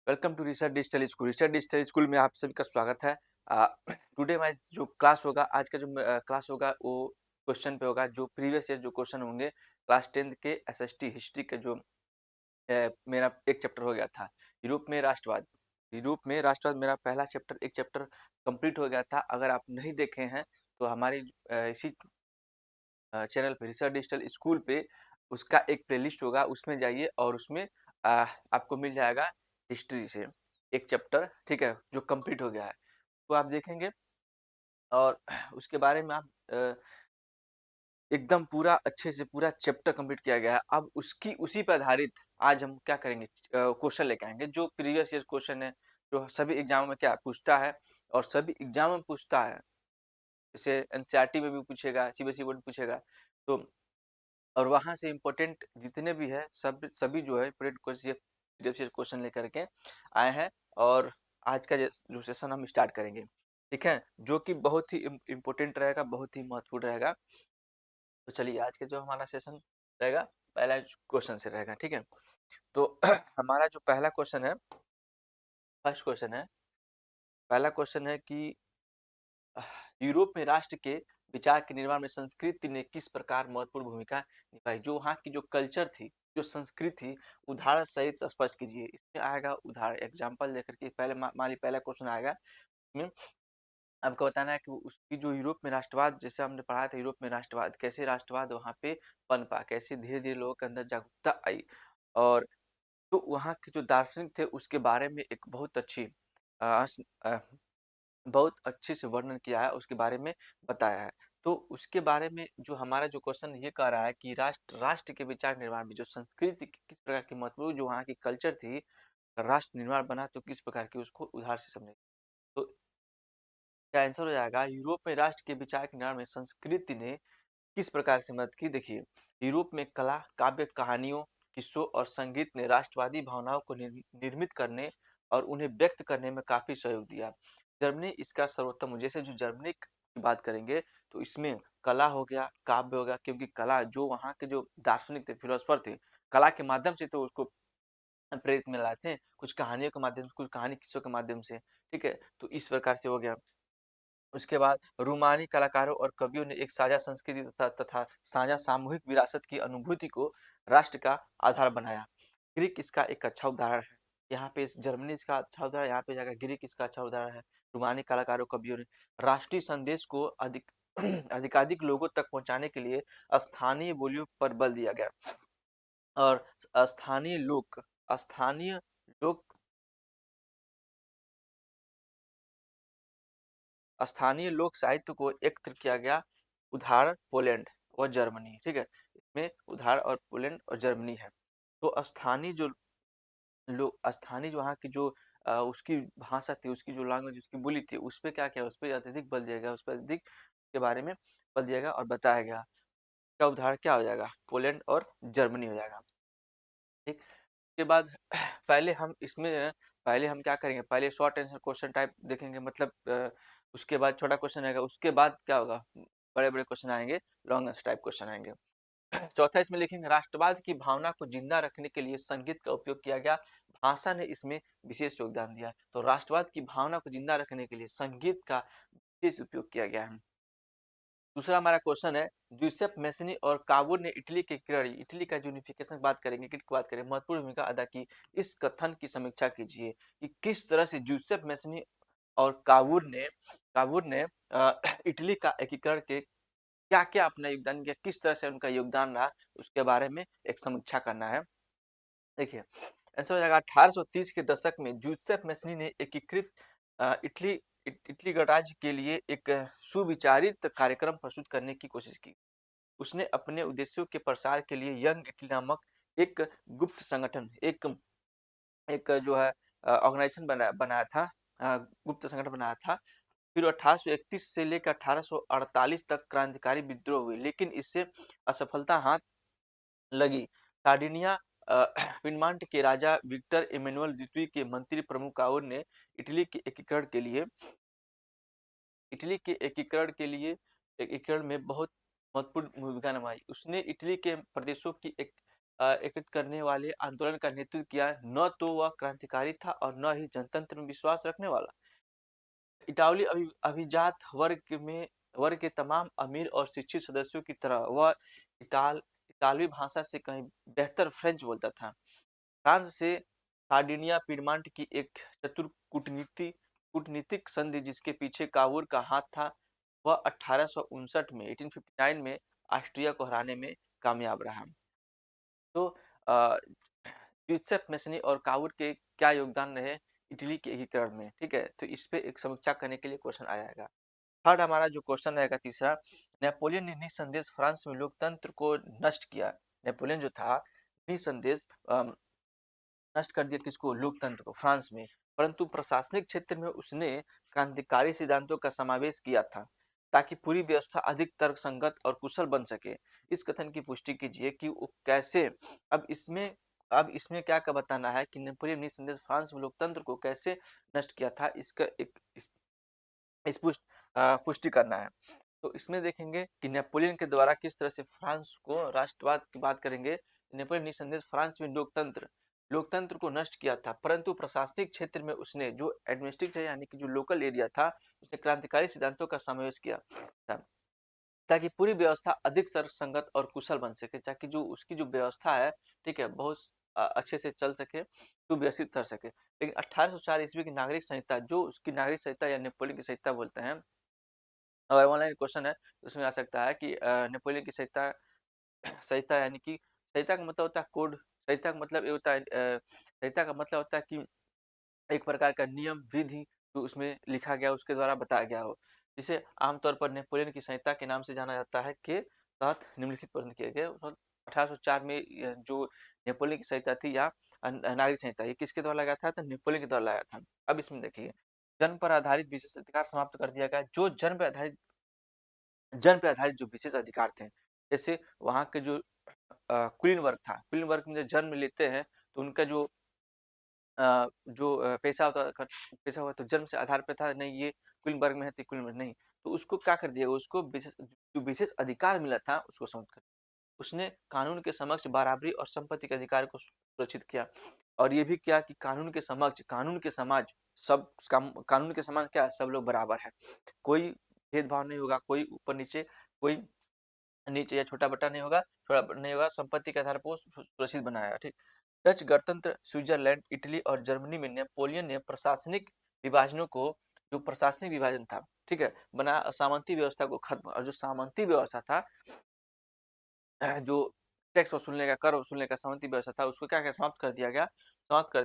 Welcome to research digital school. Research digital school में आप सभी का स्वागत है। टुडे मैं जो क्लास होगा, आज का जो क्लास होगा वो क्वेश्चन पे होगा। जो प्रीवियस ईयर जो क्वेश्चन होंगे क्लास 10th के एसएसटी हिस्ट्री के जो मेरा एक चैप्टर हो गया था यूरोप में राष्ट्रवाद। यूरोप में राष्ट्रवाद मेरा पहला चैप्टर एक चैप्टर कंप्लीट हो गया था। अगर आप नहीं देखे हैं तो हमारी इसी चैनल पे रिसर्च डिजिटल स्कूल पे उसका एक प्लेलिस्ट होगा, उसमें जाइए और उसमें आपको मिल जाएगा हिस्ट्री से एक चैप्टर, ठीक है, जो कंप्लीट हो गया है तो आप देखेंगे और उसके बारे में आप एकदम पूरा अच्छे से पूरा चैप्टर कंप्लीट किया गया है। अब उसकी उसी पर आधारित आज हम क्या करेंगे, क्वेश्चन लेके आएंगे जो प्रीवियस ईयर क्वेश्चन है, जो सभी एग्जामों में क्या पूछता है और सभी एग्जाम में पूछता है। जैसे एनसीईआरटी में भी पूछेगा, सीबीएसई बोर्ड में पूछेगा, तो और वहाँ से इम्पोर्टेंट जितने भी है सभी जो है इम्पोर्टेंट क्वेश्चन लेकर के आए हैं। और आज का जो सेशन हम स्टार्ट करेंगे, ठीक है, जो कि बहुत ही इम्पोर्टेंट रहेगा, बहुत ही महत्वपूर्ण रहेगा। तो चलिए आज के जो हमारा सेशन रहेगा पहला क्वेश्चन से रहेगा, ठीक है। तो हमारा जो पहला क्वेश्चन है, फर्स्ट क्वेश्चन है, पहला क्वेश्चन है कि यूरोप में राष्ट्र के विचार के निर्माण में संस्कृति ने किस प्रकार महत्वपूर्ण भूमिका निभाई। जो वहाँ की जो कल्चर थी, जो संस्कृति थी, उदाहरण सहित स्पष्ट कीजिए। इसमें आएगा उदाहरण, एग्जाम्पल लेकर के पहले मान ली पहला क्वेश्चन आएगा। इसमें आपको बताना है कि उसकी जो यूरोप में राष्ट्रवाद, जैसे हमने पढ़ा था यूरोप में राष्ट्रवाद, कैसे राष्ट्रवाद वहाँ पे पनपा, कैसे धीरे धीरे लोगों के अंदर जागरूकता आई। और तो वहाँ के जो दार्शनिक थे उसके बारे में एक बहुत अच्छे से वर्णन किया है, उसके बारे में बताया है। तो उसके बारे में जो हमारा जो क्वेश्चन ये कह रहा है कि राष्ट्र के विचार निर्माण में जो संस्कृति किस प्रकार की महत्वपूर्ण, जो वहाँ की कल्चर थी, राष्ट्र निर्माण बना तो किस प्रकार की, उसको उदाहरण से समझे। तो क्या आंसर हो जाएगा, यूरोप में राष्ट्र के विचार के निर्माण में संस्कृति ने किस प्रकार से मदद की। देखिए, यूरोप में कला, काव्य, कहानियों, किस्सों और संगीत ने राष्ट्रवादी भावनाओं को निर्मित करने और उन्हें व्यक्त करने में काफी सहयोग दिया। जर्मनी इसका सर्वोत्तम, जैसे जो जर्मनी की बात करेंगे तो इसमें कला हो गया, काव्य हो गया, क्योंकि कला जो वहाँ के जो दार्शनिक थे, फिलोसफर थे, कला के माध्यम से तो उसको प्रेरित में लाए थे, कुछ कहानियों के माध्यम से, कुछ कहानी किस्सों के माध्यम से, ठीक है। तो इस प्रकार से हो गया। उसके बाद रूमानी कलाकारों और कवियों ने एक साझा संस्कृति तथा साझा सामूहिक विरासत की अनुभूति को राष्ट्र का आधार बनाया। ग्रीक इसका एक अच्छा उदाहरण है। यहाँ पे जर्मनी इसका अच्छा उदाहरण, यहाँ पे जाकर ग्रीक इसका अच्छा उदाहरण है। रूमानी कलाकारों कवियों ने राष्ट्रीय संदेश को अधिक अधिकाधिक लोगों तक पहुंचाने के लिए स्थानीय बोलियों पर बल दिया गया और स्थानीय लोक स्थानीय लोक साहित्य को एकत्र किया गया। उदाहरण पोलैंड और जर्मनी, ठीक है, इसमें उदाहरण और पोलैंड और जर्मनी है। तो स्थानीय जो वहाँ की जो उसकी भाषा थी, उसकी जो लैंग्वेज, उसकी बोली थी, उस पे क्या किया, उस पे अत्यधिक बल दिया गया, उस पर अधिक के बारे में बल दिया गया और बताया गया। का उदाहरण क्या हो जाएगा, पोलैंड और जर्मनी हो जाएगा, ठीक। के बाद पहले हम क्या करेंगे, पहले शॉर्ट आंसर क्वेश्चन टाइप देखेंगे, मतलब उसके बाद छोटा क्वेश्चन आएगा, उसके बाद क्या होगा, बड़े बड़े क्वेश्चन आएंगे, लॉन्ग आंसर टाइप क्वेश्चन आएंगे। चौथा इसमें लिखेंगे राष्ट्रवाद की भावना को जिंदा रखने के लिए संगीत का उपयोग किया गया, भाषा ने इसमें विशेष योगदान दिया। तो राष्ट्रवाद की भावना को जिंदा रखने के लिए संगीत का विशेष उपयोग किया गया है। दूसरा हमारा क्वेश्चन है, जूसेफ मैसनी और कावूर ने इटली का यूनिफिकेशन की बात करेंगे, की बात करें, महत्वपूर्ण भूमिका अदा की। इस कथन की समीक्षा कीजिए कि किस तरह से जूसेफ मैसनी और कावूर ने इटली का एकीकरण के क्या क्या अपना योगदान किया, किस तरह से उनका योगदान रहा, उसके बारे में एक समीक्षा करना है। देखिए, ऐसा हो जाएगा, 1830 के दशक में जूसेफ मैसनी ने एकीकृत इटली गणराज्य के लिए एक सुविचारित कार्यक्रम प्रस्तुत करने की कोशिश की। उसने अपने उद्देश्यों के प्रसार के लिए यंग इटली नामक एक गुप्त संगठन, एक एक जो है ऑर्गेनाइजेशन बनाया था, गुप्त संगठन बनाया था। फिर 1831 से लेकर 1848 तक क्रांतिकारी विद्रोह हुए, लेकिन इससे असफलता हाथ लगी। सार्डिनिया फिनलैंड के राजा विक्टर इमैनुअल द्वितीय के मंत्री प्रमुख काउर ने इटली के एकीकरण में बहुत महत्वपूर्ण भूमिका निभाई। उसने इटली के प्रदेशों की एकत्रित करने वाले आंदोलन का नेतृत्व किया। न तो वह क्रांतिकारी था और न ही जनतंत्र में विश्वास रखने वाला। इटावली अभिजात वर्ग के तमाम अमीर और शिक्षित सदस्यों की तरह वह इतालवी भाषा से कहीं बेहतर फ्रेंच बोलता था। फ्रांस से सार्डिनिया पीडमांट की एक चतुर कूटनीतिक संधि जिसके पीछे काबूल का हाथ था, वह 1859 में 1859 में ऑस्ट्रिया को हराने में कामयाब रहा। तो यूसेफ मेसनी और काबूल के क्या योगदान रहे इटली के एकीकरण में, ठीक है। तो इस पे एक समीक्षा करने के लिए क्वेश्चन आएगा। थर्ड हमारा जो क्वेश्चन रहेगा तीसरा, नेपोलियन ने निसंदेश फ्रांस में लोकतंत्र को नष्ट किया। नेपोलियन जो था निसंदेश नष्ट कर दिया किसको, लोकतंत्र को फ्रांस में। परंतु प्रशासनिक क्षेत्र में उसने क्रांतिकारी सिद्धांतों का समावेश किया था ताकि पूरी व्यवस्था अधिक तर्कसंगत और कुशल बन सके। इस कथन की पुष्टि कीजिए कि वो कैसे। अब इसमें क्या बताना है कि नेपोलियन निसंदेह फ्रांस में लोकतंत्र को कैसे नष्ट किया था, इसका एक इस पुष्टि करना है। तो इसमें देखेंगे कि नेपोलियन के द्वारा किस तरह से फ्रांस को राष्ट्रवाद की बात करेंगे। नेपोलियन निसंदेह फ्रांस में लोकतंत्र को नष्ट किया था, परंतु प्रशासनिक क्षेत्र में उसने जो एडमिनिस्ट्रेटिव यानी कि जो लोकल एरिया था उसने क्रांतिकारी सिद्धांतों का समावेश किया था ताकि पूरी व्यवस्था अधिक तर्कसंगत और कुशल बन सके, ताकि जो उसकी जो व्यवस्था है, ठीक है, बहुत अच्छे से चल सके, सुव्यवस्थित कर सके। लेकिन 1804 ईस्वी की नागरिक संहिता, जो उसकी नागरिक संहिता या नेपोलियन की संहिता बोलते हैं, अगर ऑनलाइन क्वेश्चन है तो उसमें आ सकता है कि नेपोलियन की संहिता संहिता यानी कि संहिता का मतलब होता है कोड। संहिता का मतलब ये होता है संहिता का मतलब होता है कि एक प्रकार का नियम विधि जो उसमें लिखा गया उसके द्वारा बताया गया हो, जिसे आमतौर पर नेपोलियन की संहिता के नाम से जाना जाता है, के तहत निम्नलिखित प्रबंध किए गए। 1804 में जो नेपोलियन की संहिता थी या नागरिक संहिता, ये किसके द्वारा लगाया था, तो नेपोलियन के द्वारा लगाया था। अब इसमें देखिए, जन्म पर आधारित विशेष अधिकार समाप्त कर दिया गया। जो जन्म पे आधारित जो विशेष अधिकार थे, जैसे वहाँ के जो कुलीन वर्ग था, कुलीन वर्ग में जो जन्म लेते हैं तो उनका जो पैसा होता पैसा हुआ तो जन्म से आधार पे था, नहीं ये कुलीन वर्ग में है तो कुलीन वर्ग नहीं, तो उसको क्या कर दिया, उसको विशेष अधिकार मिला था उसको समझ कर उसने कानून के समक्ष बराबरी और संपत्ति के अधिकार को सुरक्षित किया। और ये भी किया कि कानून के समक्ष कानून के समाज क्या, सब लोग बराबर है, कोई भेदभाव नहीं होगा, कोई ऊपर नीचे, कोई नीचे या छोटा बटा नहीं होगा, छोटा नहीं होगा, संपत्ति के आधार पर सुरक्षित बनाया, ठीक। डच गणतंत्र, स्विट्जरलैंड, इटली और जर्मनी में नेपोलियन ने जो प्रशासनिक विभाजन था, ठीक है, बना सामंती व्यवस्था को खत्म। और जो सामंती व्यवस्था था, जो टैक्स वसूलने का, कर वसूलने का सामंती व्यवस्था था, उसको क्या समाप्त कर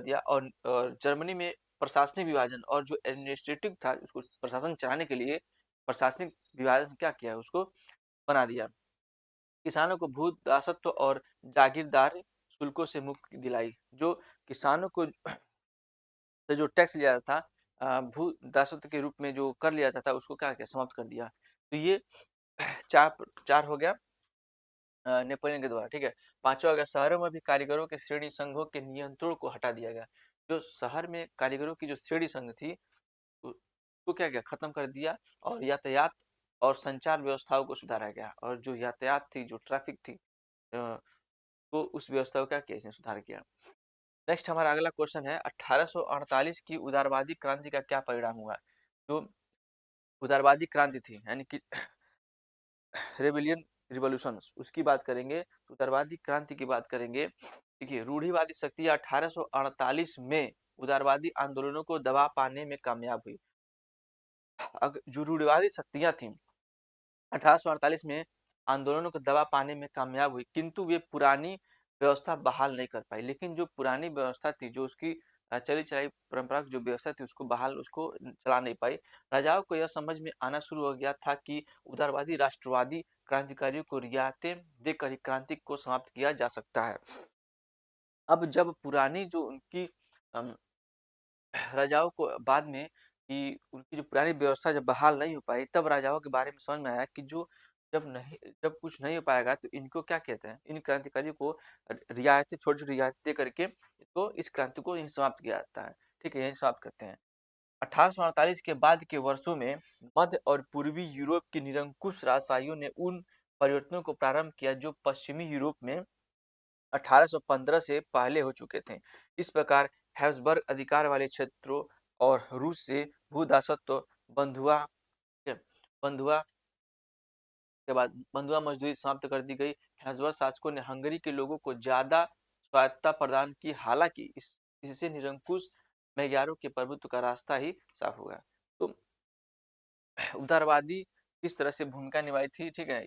दिया। और जर्मनी में प्रशासनिक विभाजन और जो एडमिनिस्ट्रेटिव था, उसको प्रशासन चलाने के लिए प्रशासनिक विभाजन क्या किया, उसको बना दिया। किसानों को भू दासत्व और जागीरदार शुल्कों से मुक्ति दिलाई। जो किसानों को से जो टैक्स लिया जाता था, भू दासत्व के रूप में जो कर लिया जाता था, उसको क्या किया, समाप्त कर दिया। तो ये चार चार हो गया नेपोलियन के द्वारा, ठीक है। पांचवा हो गया, शहरों में भी कारीगरों के श्रेणी संघों के नियंत्रण को हटा दिया गया। जो शहर में कारीगरों की जो श्रेणी संघ थी उसको क्या किया, खत्म कर दिया। और यातायात और संचार व्यवस्थाओं को सुधारा गया। और जो यातायात थी, जो ट्रैफिक थी, तो उस व्यवस्था को क्या किया, इसने सुधार किया। नेक्स्ट हमारा अगला क्वेश्चन है, 1848 की उदारवादी क्रांति का क्या परिणाम हुआ। जो उदारवादी क्रांति थी यानी कि रेबिलियन रिवॉल्यूशंस, उसकी बात करेंगे, तो उदारवादी क्रांति की बात करेंगे। देखिए, रूढ़िवादी शक्तियां 1848 में उदारवादी आंदोलनों को दबा पाने में कामयाब हुई। जो रूढ़िवादी शक्तियां थी 1848 में आंदोलनों को दबा पाने में कामयाब हुई, किंतु वे पुरानी व्यवस्था बहाल नहीं कर पाई। लेकिन जो पुरानी व्यवस्था थी, जो उसकी चली चलाई परंपरा जो व्यवस्था थी, उसको चला नहीं पाई। राजाओं को यह समझ में आना शुरू हो गया था कि उदारवादी राष्ट्रवादी क्रांतिकारियों को रियायतें देकर ही क्रांति को समाप्त किया जा सकता है। अब जब पुरानी जो उनकी राजाओं को बाद में कि उनकी जो पुरानी व्यवस्था जब बहाल नहीं हो पाई, तब राजाओं के बारे में समझ में आया कि जब कुछ नहीं हो पाएगा तो इनको क्या कहते हैं, इन क्रांतिकारियों को रियायतें, छोटी छोटी रियायतें दे करके तो इस क्रांति को यहीं समाप्त किया जाता है, ठीक है, यहीं समाप्त करते हैं। 1848 के बाद के वर्षों में मध्य और पूर्वी यूरोप के निरंकुश राजशाहियों ने उन परिवर्तनों को प्रारंभ किया जो पश्चिमी यूरोप में 1815 से पहले हो चुके थे। इस प्रकार हैब्सबर्ग अधिकार वाले क्षेत्रों और रूस से भूदासत्व बंधुआ बंधुआ के बाद बंधुआ मजदूरी समाप्त कर दी गई। हैब्सबर्ग शासकों ने हंगरी के लोगों को ज्यादा स्वायत्तता प्रदान की, हालांकि इससे निरंकुश मैग्यारों के प्रभुत्व का रास्ता ही साफ हुआ। तो उदारवादी किस तरह से भूमिका निभाई थी, ठीक है।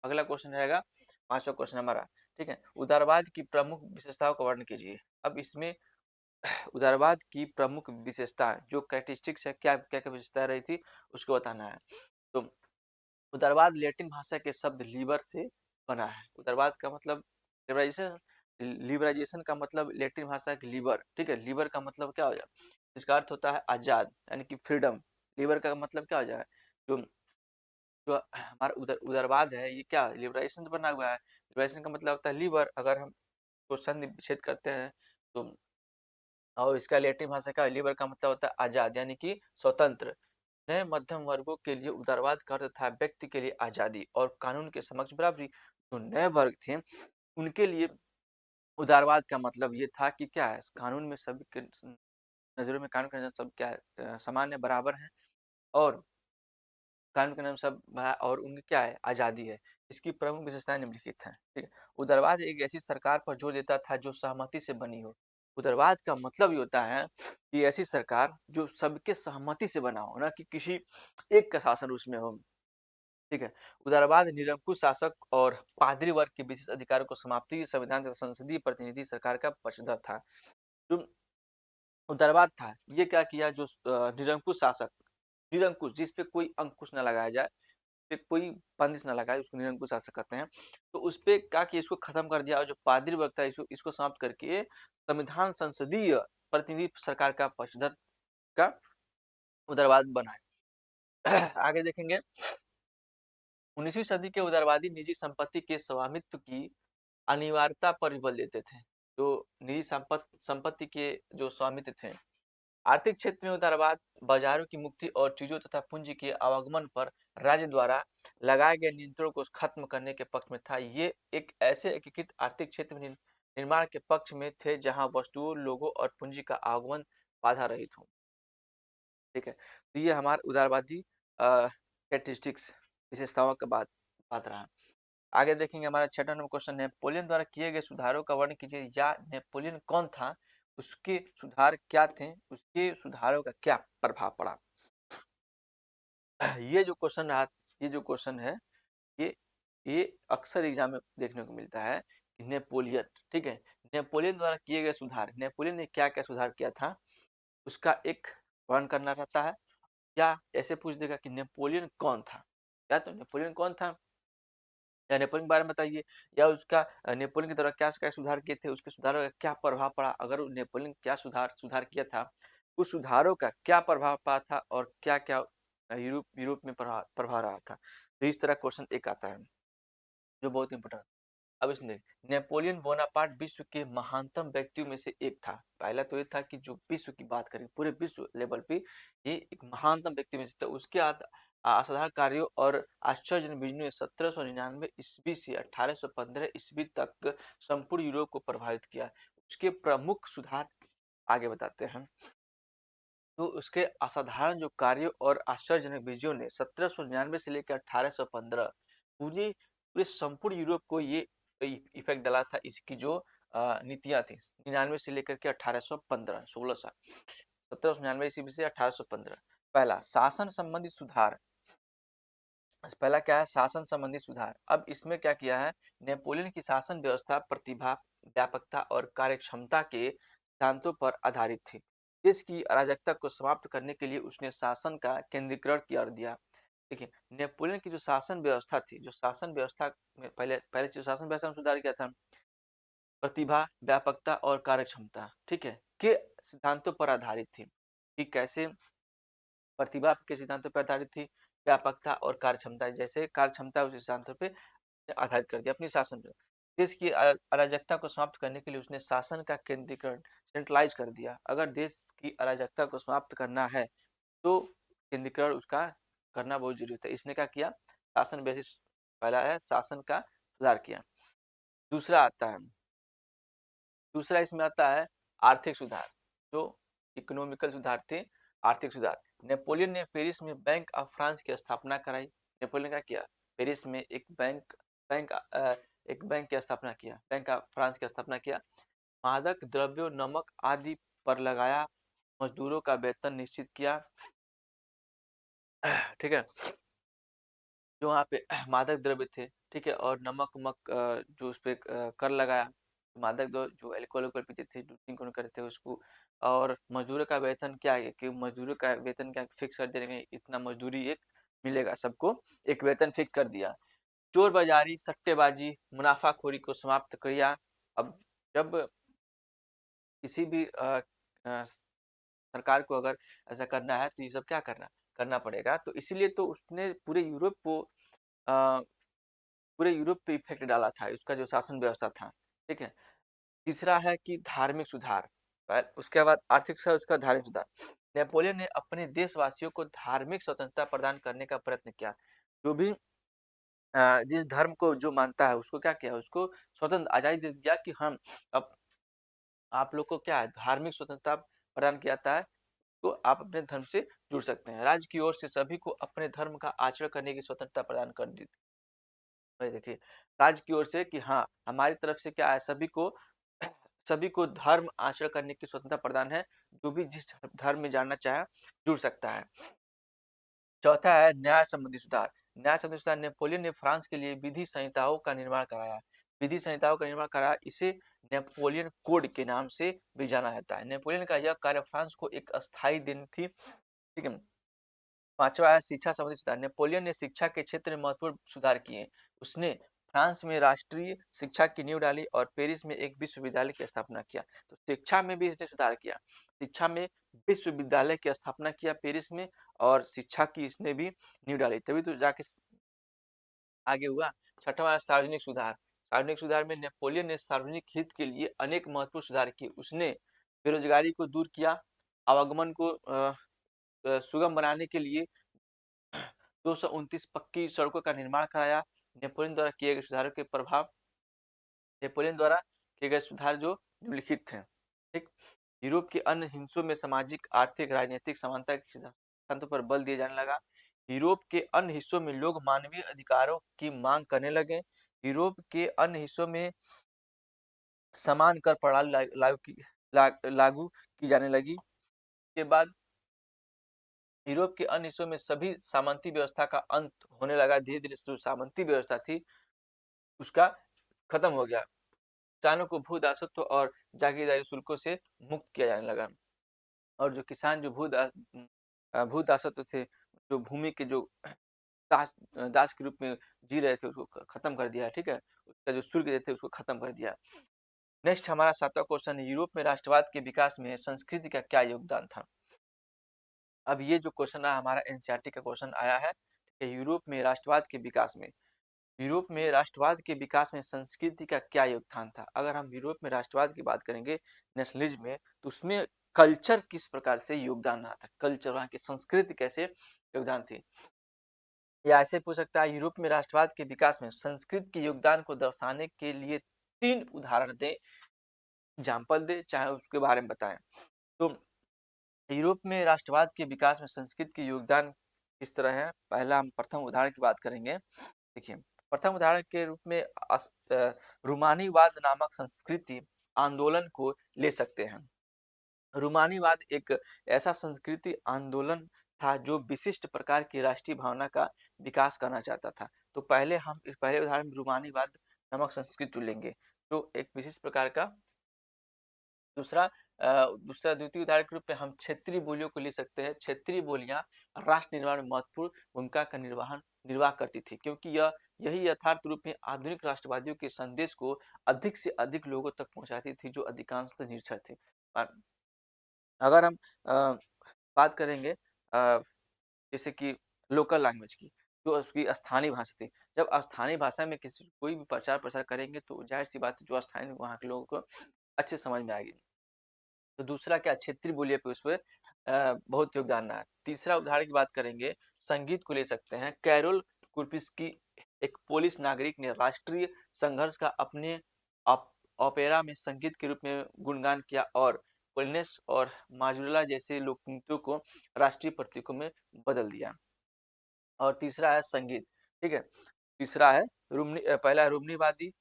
अगला क्वेश्चन रहेगा 5वां क्वेश्चन हमारा, ठीक है। उदारवाद की प्रमुख विशेषताओं का वर्णन कीजिए। अब इसमें उदारवाद की प्रमुख विशेषता जो कैरेक्टरिस्टिक्स है, क्या क्या क्या विशेषता रही थी उसको बताना है। तो उदारवाद लैटिन भाषा के शब्द लीबर से बना है। उदारवाद का मतलब लिबराइजेशन, लिबराइजेशन का मतलब लैटिन भाषा के लीबर, ठीक है। लीबर का मतलब क्या हो जाए, इसका अर्थ होता है आजाद, यानी कि फ्रीडम। लीबर का मतलब क्या हो जाए, जो जो हमारा उदारवाद है ये क्या लिबराइजेशन से बना हुआ है। लिबराइजेशन का मतलब होता है लीबर। अगर हम क्वेश्चन विच्छेद करते हैं तो, और इसका लैटिन भाषा का लीबर का मतलब होता है आजाद, यानी कि स्वतंत्र। नए मध्यम वर्गों के लिए उदारवाद का अर्थ था व्यक्ति के लिए आजादी और कानून के समक्ष बराबरी। जो नए वर्ग थे उनके लिए उदारवाद का मतलब ये था कि क्या है, कानून में सभी के नजरों में कानून के नजर सब क्या है, समान है, बराबर है, और कानून के नाम सब और उनकी क्या है, आजादी है। इसकी प्रमुख विशेषताएं निम्नलिखित हैं, ठीक है। उदारवाद एक ऐसी सरकार पर जोर देता था जो सहमति से बनी हो। उदारवाद का मतलब ये होता है कि ऐसी सरकार जो सबके सहमति से बना हो, ना कि किसी एक का शासन उसमें हो, ठीक है। उदारवाद निरंकुश शासक और पादरी वर्ग के विशेष अधिकारों को समाप्ति, संविधान तथा संसदीय प्रतिनिधि सरकार का पक्षधर था। जो उदारवाद था ये क्या किया, जो निरंकुश शासक, निरंकुश जिस पे कोई अंकुश न लगाया जाए, पे कोई बंदिश न लगाए, उसको निरंकुश शासक कहते हैं। तो उस पे क्या कि इसको खत्म कर दिया, और जो पादरी वर्ग था इसको समाप्त करके संविधान संसदीय प्रतिनिधि सरकार का पक्षधर का उदारवाद बनाए। आगे देखेंगे 19वीं सदी के उदारवादी निजी संपत्ति के स्वामित्व की अनिवार्यता पर बल देते थे। जो निजी संपत्ति के जो स्वामित्व थे, आर्थिक क्षेत्र में उदारवाद बाजारों की मुक्ति और चीजों तथा पूंजी के आवागमन पर राज्य द्वारा लगाए गए नियंत्रणों को खत्म करने के पक्ष में था। ये एक ऐसे एकीकृत आर्थिक क्षेत्र में निर्माण के पक्ष में थे जहां वस्तुओं, लोगों और पूंजी का आगमन बाधा रहित हो, ठीक है। तो ये हमारा उदारवादी कैरेक्टरिस्टिक्स, विशेषताओं का बात रहा। आगे देखेंगे हमारा 6वां नंबर क्वेश्चन, नेपोलियन द्वारा किए गए सुधारों का वर्णन कीजिए। या नेपोलियन कौन था, उसके सुधार क्या थे, उसके सुधारों का क्या प्रभाव पड़ा। ये जो क्वेश्चन रहा, ये जो क्वेश्चन है, ये ये अक्सर एग्जाम में देखने को मिलता है कि नेपोलियन, ठीक है, नेपोलियन द्वारा किए गए सुधार, नेपोलियन ने क्या क्या सुधार किया था उसका एक वर्णन करना रहता है। या ऐसे पूछ देगा कि नेपोलियन कौन था, या तो नेपोलियन कौन था या नेपोलियन के बारे में बताइए, या उसका नेपोलियन के द्वारा क्या क्या सुधार किए थे, उसके सुधारों का क्या प्रभाव पड़ा। अगर नेपोलियन क्या सुधार किया था, उस सुधारों का क्या प्रभाव पड़ा था, और क्या क्या यूरोप में प्रभाव रहा था। तो इस तरह क्वेश्चन एक आता है जो बहुत इंपॉर्टेंट। अब इसमें नेपोलियन बोनापार्ट विश्व के महानतम व्यक्तियों में से एक था। पहला तो ये था कि जो विश्व की बात करें, पूरे विश्व लेवल पे ये एक महानतम व्यक्ति में से था। उसके असाधारण कार्यों और आश्चर्यजनक विजयों ने 1799 ईस्वी से 1815 ईस्वी तक संपूर्ण यूरोप को प्रभावित किया। उसके प्रमुख सुधार आगे बताते हैं। तो उसके असाधारण जो कार्यों और आश्चर्यजनक विजयों ने 1799 से लेकर 1815 पूरे पूरे संपूर्ण यूरोप को ये इफेक्ट डाला था। इसकी जो नीतियां थी 99 से लेकर के 1815, 16 साल, 1799 ईस्वी से 1815। पहला शासन संबंधी सुधार, पहला क्या है, शासन संबंधी सुधार। अब इसमें क्या किया है, नेपोलियन की शासन व्यवस्था प्रतिभा, व्यापकता और कार्यक्षमता के सिद्धांतों पर आधारित थी। देश की अराजकता को समाप्त करने के लिए उसने शासन का केंद्रीकरण कर दिया। देखिए नेपोलियन की जो शासन व्यवस्था थी, जो शासन व्यवस्था में पहले पहले जो शासन व्यवस्था में सुधार किया था, प्रतिभा, व्यापकता और कार्यक्षमता, ठीक है, के सिद्धांतों पर आधारित थी। कि कैसे प्रतिभा के सिद्धांतों पर आधारित थी, व्यापकता और कार्यक्षमता, जैसे कार्यक्षमता उस सिद्धांतों पर आधारित कर दिया अपनी शासन पर। देश की अराजकता को समाप्त करने के लिए उसने शासन का केंद्रीकरण, सेंट्रलाइज कर दिया। अगर देश की अराजकता को समाप्त करना है तो केंद्रीकरण उसका करना बहुत जरूरी था। इसने क्या किया, शासन बेसिस, पहला है शासन का सुधार किया। दूसरा आता है, दूसरा इसमें आता है आर्थिक सुधार, जो इकोनॉमिकल सुधार थे, आर्थिक सुधार। नेपोलियन ने पेरिस में बैंक ऑफ फ्रांस की स्थापना कराई। नेपोलियन क्या किया? पेरिस में एक बैंक की स्थापना किया, बैंक ऑफ फ्रांस की स्थापना किया। मादक द्रव्यों, नमक आदि पर लगाया, मजदूरों का वेतन निश्चित किया। ठीक है, जो वहाँ पे मादक द्रव्य थे, ठीक है, और नमक वमक जो उस पे कर लगाया, मादक द्रव्य जो अल्कोहल वल्कोहल पीते थे, ड्रिंक उन्क करते थे उसको, और मजदूरों का वेतन क्या है कि मजदूरों का वेतन क्या फिक्स कर देंगे, इतना मजदूरी एक मिलेगा सबको, एक वेतन फिक्स कर दिया। चोर बाजारी, सट्टेबाजी, मुनाफाखोरी को समाप्त किया। अब जब किसी भी सरकार को अगर ऐसा करना है तो ये सब क्या करना करना पड़ेगा, तो इसीलिए तो उसने अ, पूरे यूरोप पे इफेक्ट डाला था, उसका जो शासन व्यवस्था था। ठीक है, तीसरा है कि धार्मिक सुधार, उसके बाद आर्थिक सुधार, उसका धार्मिक सुधार। नेपोलियन ने अपने देशवासियों को धार्मिक स्वतंत्रता प्रदान करने का प्रयत्न किया। जो भी जिस धर्म को जो मानता है उसको क्या किया, उसको स्वतंत्र आजादी दे दिया कि हम अब आप लोग को क्या है, धार्मिक स्वतंत्रता प्रदान किया जाता है, तो आप अपने धर्म से जुड़ सकते हैं। राज्य की ओर से सभी को अपने धर्म का आचरण करने की स्वतंत्रता प्रदान कर दी। भाई देखिए, राज्य की ओर से कि हाँ, हमारी तरफ से क्या है, सभी को धर्म आचरण करने की स्वतंत्रता प्रदान है, जो भी जिस धर्म में जानना चाहे जुड़ सकता है। चौथा है न्याय संबंधी सुधार। न्याय संबंधी सुधार, नेपोलियन ने फ्रांस के लिए विधि संहिताओं का निर्माण कराया। विधि संहिताओं का निर्माण कराया, इसे नेपोलियन कोड के नाम से भी जाना जाता है। नेपोलियन का यह कार्य फ्रांस को एक अस्थायी देन थी। ठीक है, पांचवा है शिक्षा संबंधी सुधार। नेपोलियन ने शिक्षा के क्षेत्र में महत्वपूर्ण सुधार किए। उसने फ्रांस में राष्ट्रीय शिक्षा की नींव डाली और पेरिस में एक विश्वविद्यालय की स्थापना किया। तो शिक्षा में भी इसने सुधार किया, शिक्षा में विश्वविद्यालय की स्थापना किया पेरिस में, और शिक्षा की इसने भी नींव डाली, तभी तो जाके आगे हुआ। छठवां सार्वजनिक सुधार। सार्वजनिक सुधार में नेपोलियन ने सार्वजनिक हित के लिए अनेक महत्वपूर्ण सुधार किए। उसने बेरोजगारी को दूर किया, आवागमन को सुगम बनाने के लिए 229 पक्की सड़कों का निर्माण कराया। नेपोलियन द्वारा किए गए सुधारों के प्रभाव, नेपोलियन द्वारा किए गए सुधार जो निम्नलिखित थे। ठीक, यूरोप के अन्य हिस्सों में सामाजिक, आर्थिक, राजनीतिक समानता के सिद्धांतों पर बल दिया जाने लगा। यूरोप के अन्य हिस्सों में लोग मानवीय अधिकारों की मांग करने लगे। यूरोप के अन्य हिस्सों में समान कर प्रणाली लागू की जाने लगी। के बाद यूरोप के अन्य हिस्सों में सभी सामंती व्यवस्था का अंत होने लगा। धीरे धीरे जो सामंती व्यवस्था थी उसका खत्म हो गया। किसानों को भू दासत्व और जागीरदारी शुल्कों से मुक्त किया जाने लगा, और जो किसान जो भू दासत्व थे, जो भूमि के जो दास के रूप में जी रहे थे, उसको खत्म कर दिया। ठीक है, उसका जो शुल्क देते उसको खत्म कर दिया। नेक्स्ट हमारा सातवां क्वेश्चन है, यूरोप में राष्ट्रवाद के विकास में संस्कृति का क्या योगदान था। अब ये जो क्वेश्चन है हमारा एनसीईआरटी का क्वेश्चन आया है कि यूरोप में राष्ट्रवाद के विकास में, यूरोप में राष्ट्रवाद के विकास में संस्कृति का क्या योगदान था। अगर हम यूरोप में राष्ट्रवाद की बात करेंगे, नेशनलिज्म में, तो उसमें कल्चर किस प्रकार से योगदान रहा था, कल्चर, वहाँ की संस्कृति कैसे योगदान थी। या ऐसे पूछ सकता है, यूरोप में राष्ट्रवाद के विकास में संस्कृत के योगदान को दर्शाने के लिए 3 उदाहरण दें, एग्जाम्पल दे, चाहे उसके बारे में बताएं। तो यूरोप में राष्ट्रवाद के विकास में संस्कृत के योगदान किस तरह है, पहला हम प्रथम उदाहरण की बात करेंगे। देखिए, प्रथम उदाहरण के रूप में रूमानीवाद नामक संस्कृति आंदोलन को ले सकते हैं। रूमानीवाद एक ऐसा संस्कृति आंदोलन था जो विशिष्ट प्रकार की राष्ट्रीय भावना का विकास करना चाहता था। तो पहले उदाहरण में रूमानीवाद नामक संस्कृति लेंगे, जो एक विशिष्ट प्रकार का। द्वितीय उदाहरण के रूप में हम क्षेत्रीय बोलियों को ले सकते हैं। क्षेत्रीय बोलियां राष्ट्र निर्माण में महत्वपूर्ण भूमिका का निर्वाह करती थी, क्योंकि यही यथार्थ रूप में आधुनिक राष्ट्रवादियों के संदेश को अधिक से अधिक लोगों तक पहुंचाती थी, जो अधिकांशतः निरक्षर थे। अगर हम बात करेंगे जैसे कि लोकल लैंग्वेज की, जो उसकी स्थानीय भाषा थी, जब स्थानीय भाषा में कोई भी प्रचार प्रसार करेंगे तो जाहिर सी बात है, जो स्थानीय वहाँ के लोगों को अच्छे समझ में आएगी। तो दूसरा क्या, क्षेत्रीय बोलियों पे उस पर बहुत योगदान रहा। तीसरा उदाहरण की बात करेंगे, संगीत को ले सकते हैं। कैरोल कुर्पिस्की, एक पोलिश नागरिक, ने राष्ट्रीय संघर्ष का अपने ओपेरा में संगीत के रूप में गुणगान किया और पोलिनेस और माजुला जैसे लोकनृत्यों को राष्ट्रीय प्रतीकों में बदल दिया। और तीसरा है संगीत, ठीक है। तीसरा है पहला है रूमनीवादी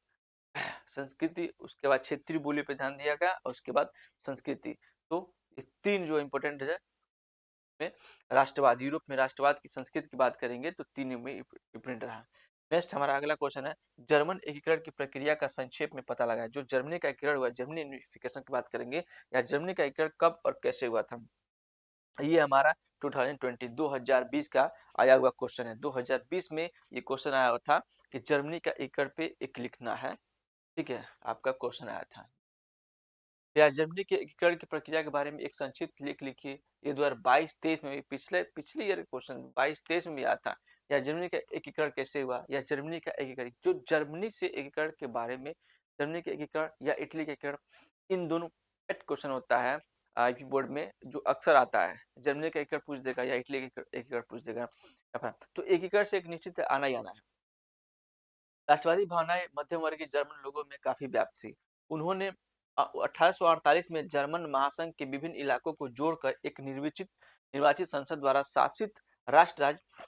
संस्कृति, उसके बाद क्षेत्रीय बोली पे ध्यान दिया गया और उसके बाद संस्कृति। तो ये तीन जो इम्पोर्टेंट है में राष्ट्रवाद, यूरोप में राष्ट्रवाद की संस्कृति की बात करेंगे तो तीन में इम्पोर्टेंट रहा। नेक्स्ट हमारा अगला क्वेश्चन है जर्मन एकीकरण की प्रक्रिया का संक्षेप में पता लगाएं। जो जर्मनी का एकीकरण हुआ, जर्मनी यूनिफिकेशन की बात करेंगे, या जर्मनी का एकीकरण कब और कैसे हुआ था। ये हमारा 2020 का आया हुआ क्वेश्चन है। 2020 में ये क्वेश्चन आया हुआ था कि जर्मनी का एकीकरण पे एक लिखना है, ठीक है, आपका क्वेश्चन आया था। या जर्मनी के एकीकरण की प्रक्रिया के बारे में एक संक्षिप्त लेख लिखिए। ये 2022-23 में भी पिछले ईयर क्वेश्चन 22-23 में भी आया था। या जर्मनी का एकीकरण कैसे हुआ, या जर्मनी का एकीकरण, जो जर्मनी से एकीकरण के बारे में, जर्मनी के एकीकरण या इटली के एकीकरण, इन दोनों क्वेश्चन होता है आईपी बोर्ड में जो अक्सर आता है। जर्मनी का एकीकरण पूछ देगा या इटली का एकीकरण पूछ देगा। तो एकीकरण से एक निश्चित आना ही आना है। राष्ट्रवादी भावनाएं मध्यम वर्गीय जर्मन लोगों में काफी व्याप्त थी। उन्होंने 1848 में जर्मन महासंघ के विभिन्न इलाकों को जोड़कर एक निर्वाचित संसद द्वारा शासित राष्ट्र राज्य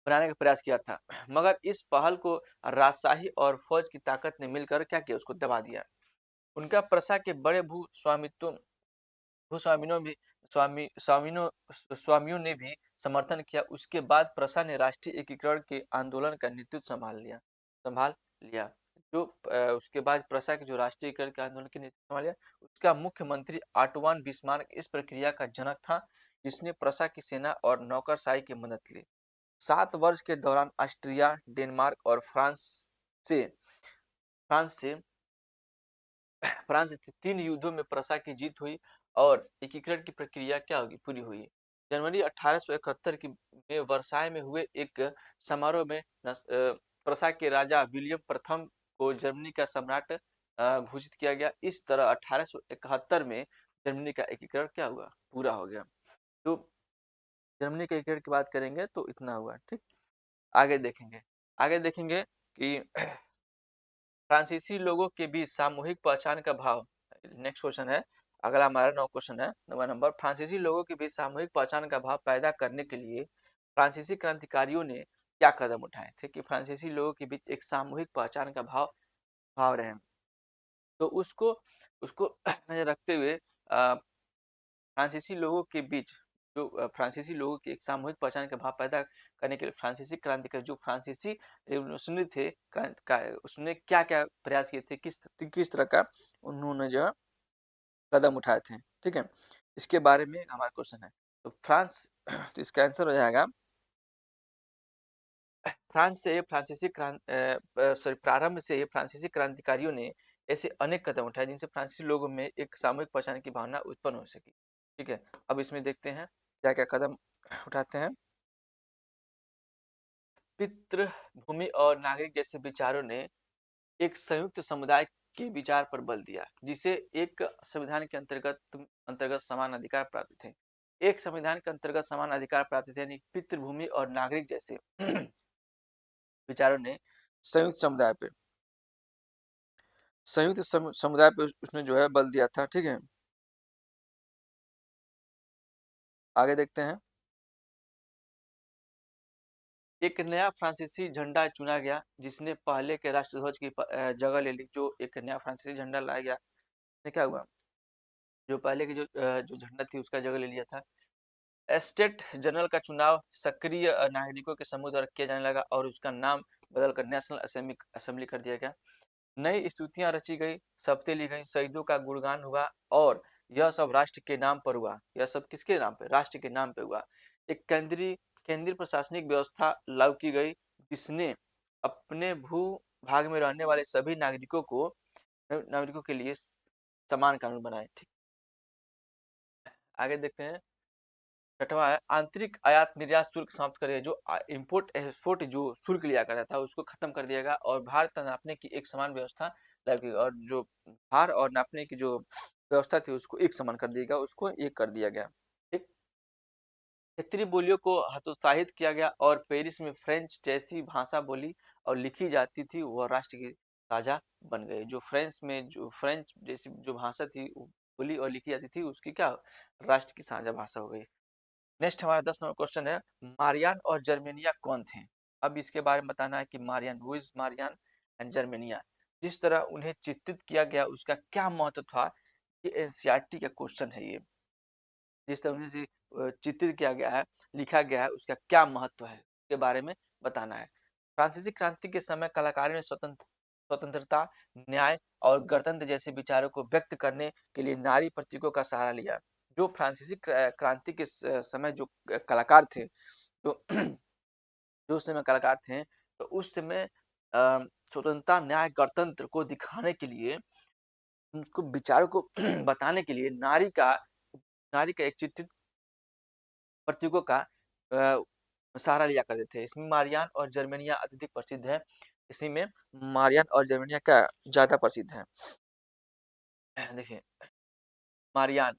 बनाने का प्रयास किया था, मगर इस पहल को राजशाही और फौज की ताकत ने मिलकर क्या किया, उसको दबा दिया। उनका प्रशा के बड़े भूस्वामियों भी स्वामियों ने भी समर्थन किया। उसके बाद प्रशा ने राष्ट्रीय एकीकरण के आंदोलन का नेतृत्व संभाल लिया। जो उसके बाद प्रशा के जो राष्ट्रीय एकीकरण के आंदोलन के नेतृत्व संभाल लिया, उसका मुख्यमंत्री आटोवान बिस्मार्क इस प्रक्रिया का जनक था, जिसने प्रशा की सेना और नौकरशाही की मदद ली। 7 वर्ष के दौरान ऑस्ट्रिया, डेनमार्क और फ्रांस से 3 युद्धों में प्रशा की जीत हुई और एकीकरण की प्रक्रिया क्या होगी, पूरी हुई। जनवरी 1871 में वर्साय में हुए एक समारोह में प्रशा के राजा विलियम प्रथम को जर्मनी का सम्राट घोषित किया गया। इस तरह 1871 में जर्मनी का एकीकरण क्या हुआ, पूरा हो गया। तो जर्मनी के एकीकरण की बात करेंगे तो इतना हुआ, ठीक। आगे देखेंगे कि फ्रांसीसी लोगों के बीच सामूहिक पहचान का भाव। नेक्स्ट क्वेश्चन है, अगला हमारा 9 क्वेश्चन है, 9वां नंबर। फ्रांसीसी लोगों के बीच सामूहिक पहचान का भाव पैदा करने के लिए फ्रांसीसी क्रांतिकारियों ने क्या कदम उठाए थे कि फ्रांसीसी लोगों के बीच एक सामूहिक पहचान का भाव रहे। तो उसको नजर रखते हुए फ्रांसीसी लोगों के बीच जो फ्रांसीसी लोगों की एक सामूहिक पहचान का भाव पैदा करने के लिए फ्रांसीसी क्रांतिकारी जो फ्रांसीसी रेवोल्यूशनरी थे उसने क्या क्या प्रयास किए थे, किस तरह का उन्होंने जो कदम उठाए थे, ठीक है। इसके बारे में हमारा क्वेश्चन है। तो तो इसका आंसर हो जाएगा प्रारंभ से फ्रांसीसी क्रांतिकारियों ने ऐसे अनेक कदम उठाए जिनसे फ्रांसीसी लोगों में एक सामूहिक पहचान की भावना उत्पन्न हो सकी, ठीक है। अब इसमें देखते हैं क्या क्या कदम उठाते हैं। पितृभूमि और नागरिक जैसे विचारों ने एक संयुक्त समुदाय के विचार पर बल दिया, जिसे एक संविधान के अंतर्गत समान अधिकार प्राप्त थे। एक संविधान के अंतर्गत समान अधिकार प्राप्त थे, यानी पितृभूमि और नागरिक जैसे विचारों ने संयुक्त समुदाय पे उसने जो है बल दिया था, ठीक है। आगे देखते हैं। एक नया फ्रांसीसी झंडा चुना गया जिसने पहले के राष्ट्रध्वज की जगह ले ली। जो एक नया फ्रांसीसी झंडा लाया गया, क्या हुआ, जो पहले की जो झंडा थी उसका जगह ले लिया था। स्टेट जनरल का चुनाव सक्रिय नागरिकों के समूह द्वारा किया जाने लगा और उसका नाम बदलकर नेशनल असेंबली कर दिया गया। नई स्तुतियां रची गई, शपथें ली गई, शहीदों का गुणगान हुआ और यह सब राष्ट्र के नाम पर हुआ। यह सब किसके नाम पे, राष्ट्र के नाम पे हुआ। एक केंद्रीय प्रशासनिक व्यवस्था लागू की गई जिसने अपने भू भाग में रहने वाले सभी नागरिकों के लिए समान कानून बनाए, ठीक। आगे देखते हैं। छठवां है आंतरिक आयात निर्यात शुल्क समाप्त कर दिया। जो इम्पोर्ट एक्सपोर्ट जो शुल्क लिया करता था उसको खत्म कर दिया गया और भार नापने की एक समान व्यवस्था लगी और जो भार और नापने की जो व्यवस्था थी उसको एक समान कर दिया गया, उसको एक कर दिया गया, ठीक। क्षेत्रीय बोलियों को हतोत्साहित किया गया और पेरिस में फ्रेंच जैसी भाषा बोली और लिखी जाती थी वह राष्ट्र की साझा बन गए। जो फ्रेंच जैसी जो भाषा थी बोली और लिखी जाती थी उसकी क्या राष्ट्र की साझा भाषा हो गई। नेक्स्ट हमारा 10 नंबर क्वेश्चन है, मारियान और जर्मेनिया कौन थे? अब इसके बारे में बताना है कि Marianne, who is Marianne and Germania. जिस तरह उन्हें चित्रित किया गया उसका क्या महत्व था, ये एनसीईआरटी का क्वेश्चन है ये। जिस तरह उन्हें चित्रित किया गया है, लिखा गया है, उसका क्या महत्व है के बारे में बताना है। फ्रांसीसी क्रांति के समय कलाकारों ने स्वतंत्रता, न्याय और गणतंत्र जैसे विचारों को व्यक्त करने के लिए नारी प्रतीकों का सहारा लिया। जो फ्रांसीसी क्रांति के समय जो कलाकार थे, जो जो उस समय कलाकार थे, तो उस समय स्वतंत्रता, न्याय, गणतंत्र को दिखाने के लिए, उनको विचारों को बताने के लिए नारी का एक चित्रित प्रतीकों का सहारा लिया करते थे। इसमें मारियान और जर्मेनिया अत्यधिक प्रसिद्ध है। इसी में मारियान और जर्मेनिया का ज़्यादा प्रसिद्ध है। देखिए, मारियान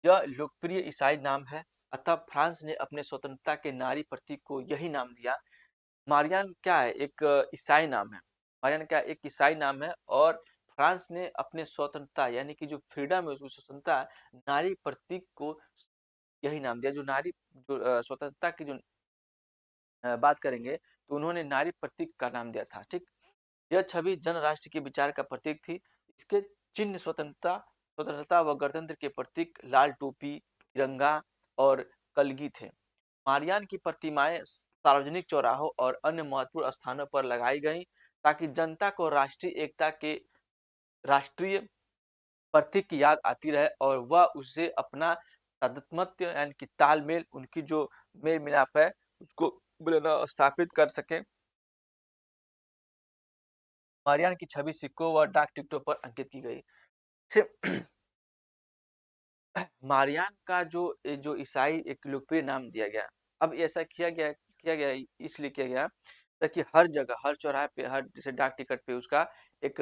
यह लोकप्रिय ईसाई नाम है, अतः फ्रांस ने अपने स्वतंत्रता के नारी प्रतीक को यही नाम दिया। मारियान क्या है? एक ईसाई नाम है। मारियान क्या एक ईसाई नाम है और फ्रांस ने अपने स्वतंत्रता यानी कि जो फ्रीडम है उसको स्वतंत्रता नारी प्रतीक को यही नाम दिया। जो नारी जो स्वतंत्रता की जो बात करेंगे तो उन्होंने नारी प्रतीक का नाम दिया था। ठीक, यह छवि जन राष्ट्र के विचार का प्रतीक थी। इसके चिन्ह स्वतंत्रता व गणतंत्र के प्रतीक लाल टोपी, तिरंगा और कलगी थे। मारियान की प्रतिमाएं सार्वजनिक चौराहों और अन्य महत्वपूर्ण स्थानों पर लगाई गईं ताकि जनता को राष्ट्रीय एकता के राष्ट्रीय प्रतीक की याद आती रहे और वह उससे अपना तादात्म्य यानी कि तालमेल, उनकी जो मेल मिलाप है उसको स्थापित कर सके। मारियान की छवि सिक्कों व डाक टिकटों पर अंकित की गई। मारियान का जो ईसाई एक लोकप्रिय नाम दिया गया। अब ऐसा किया गया इसलिए किया गया ताकि हर जगह, हर चौराहे पे, हर जैसे डाक टिकट पे उसका एक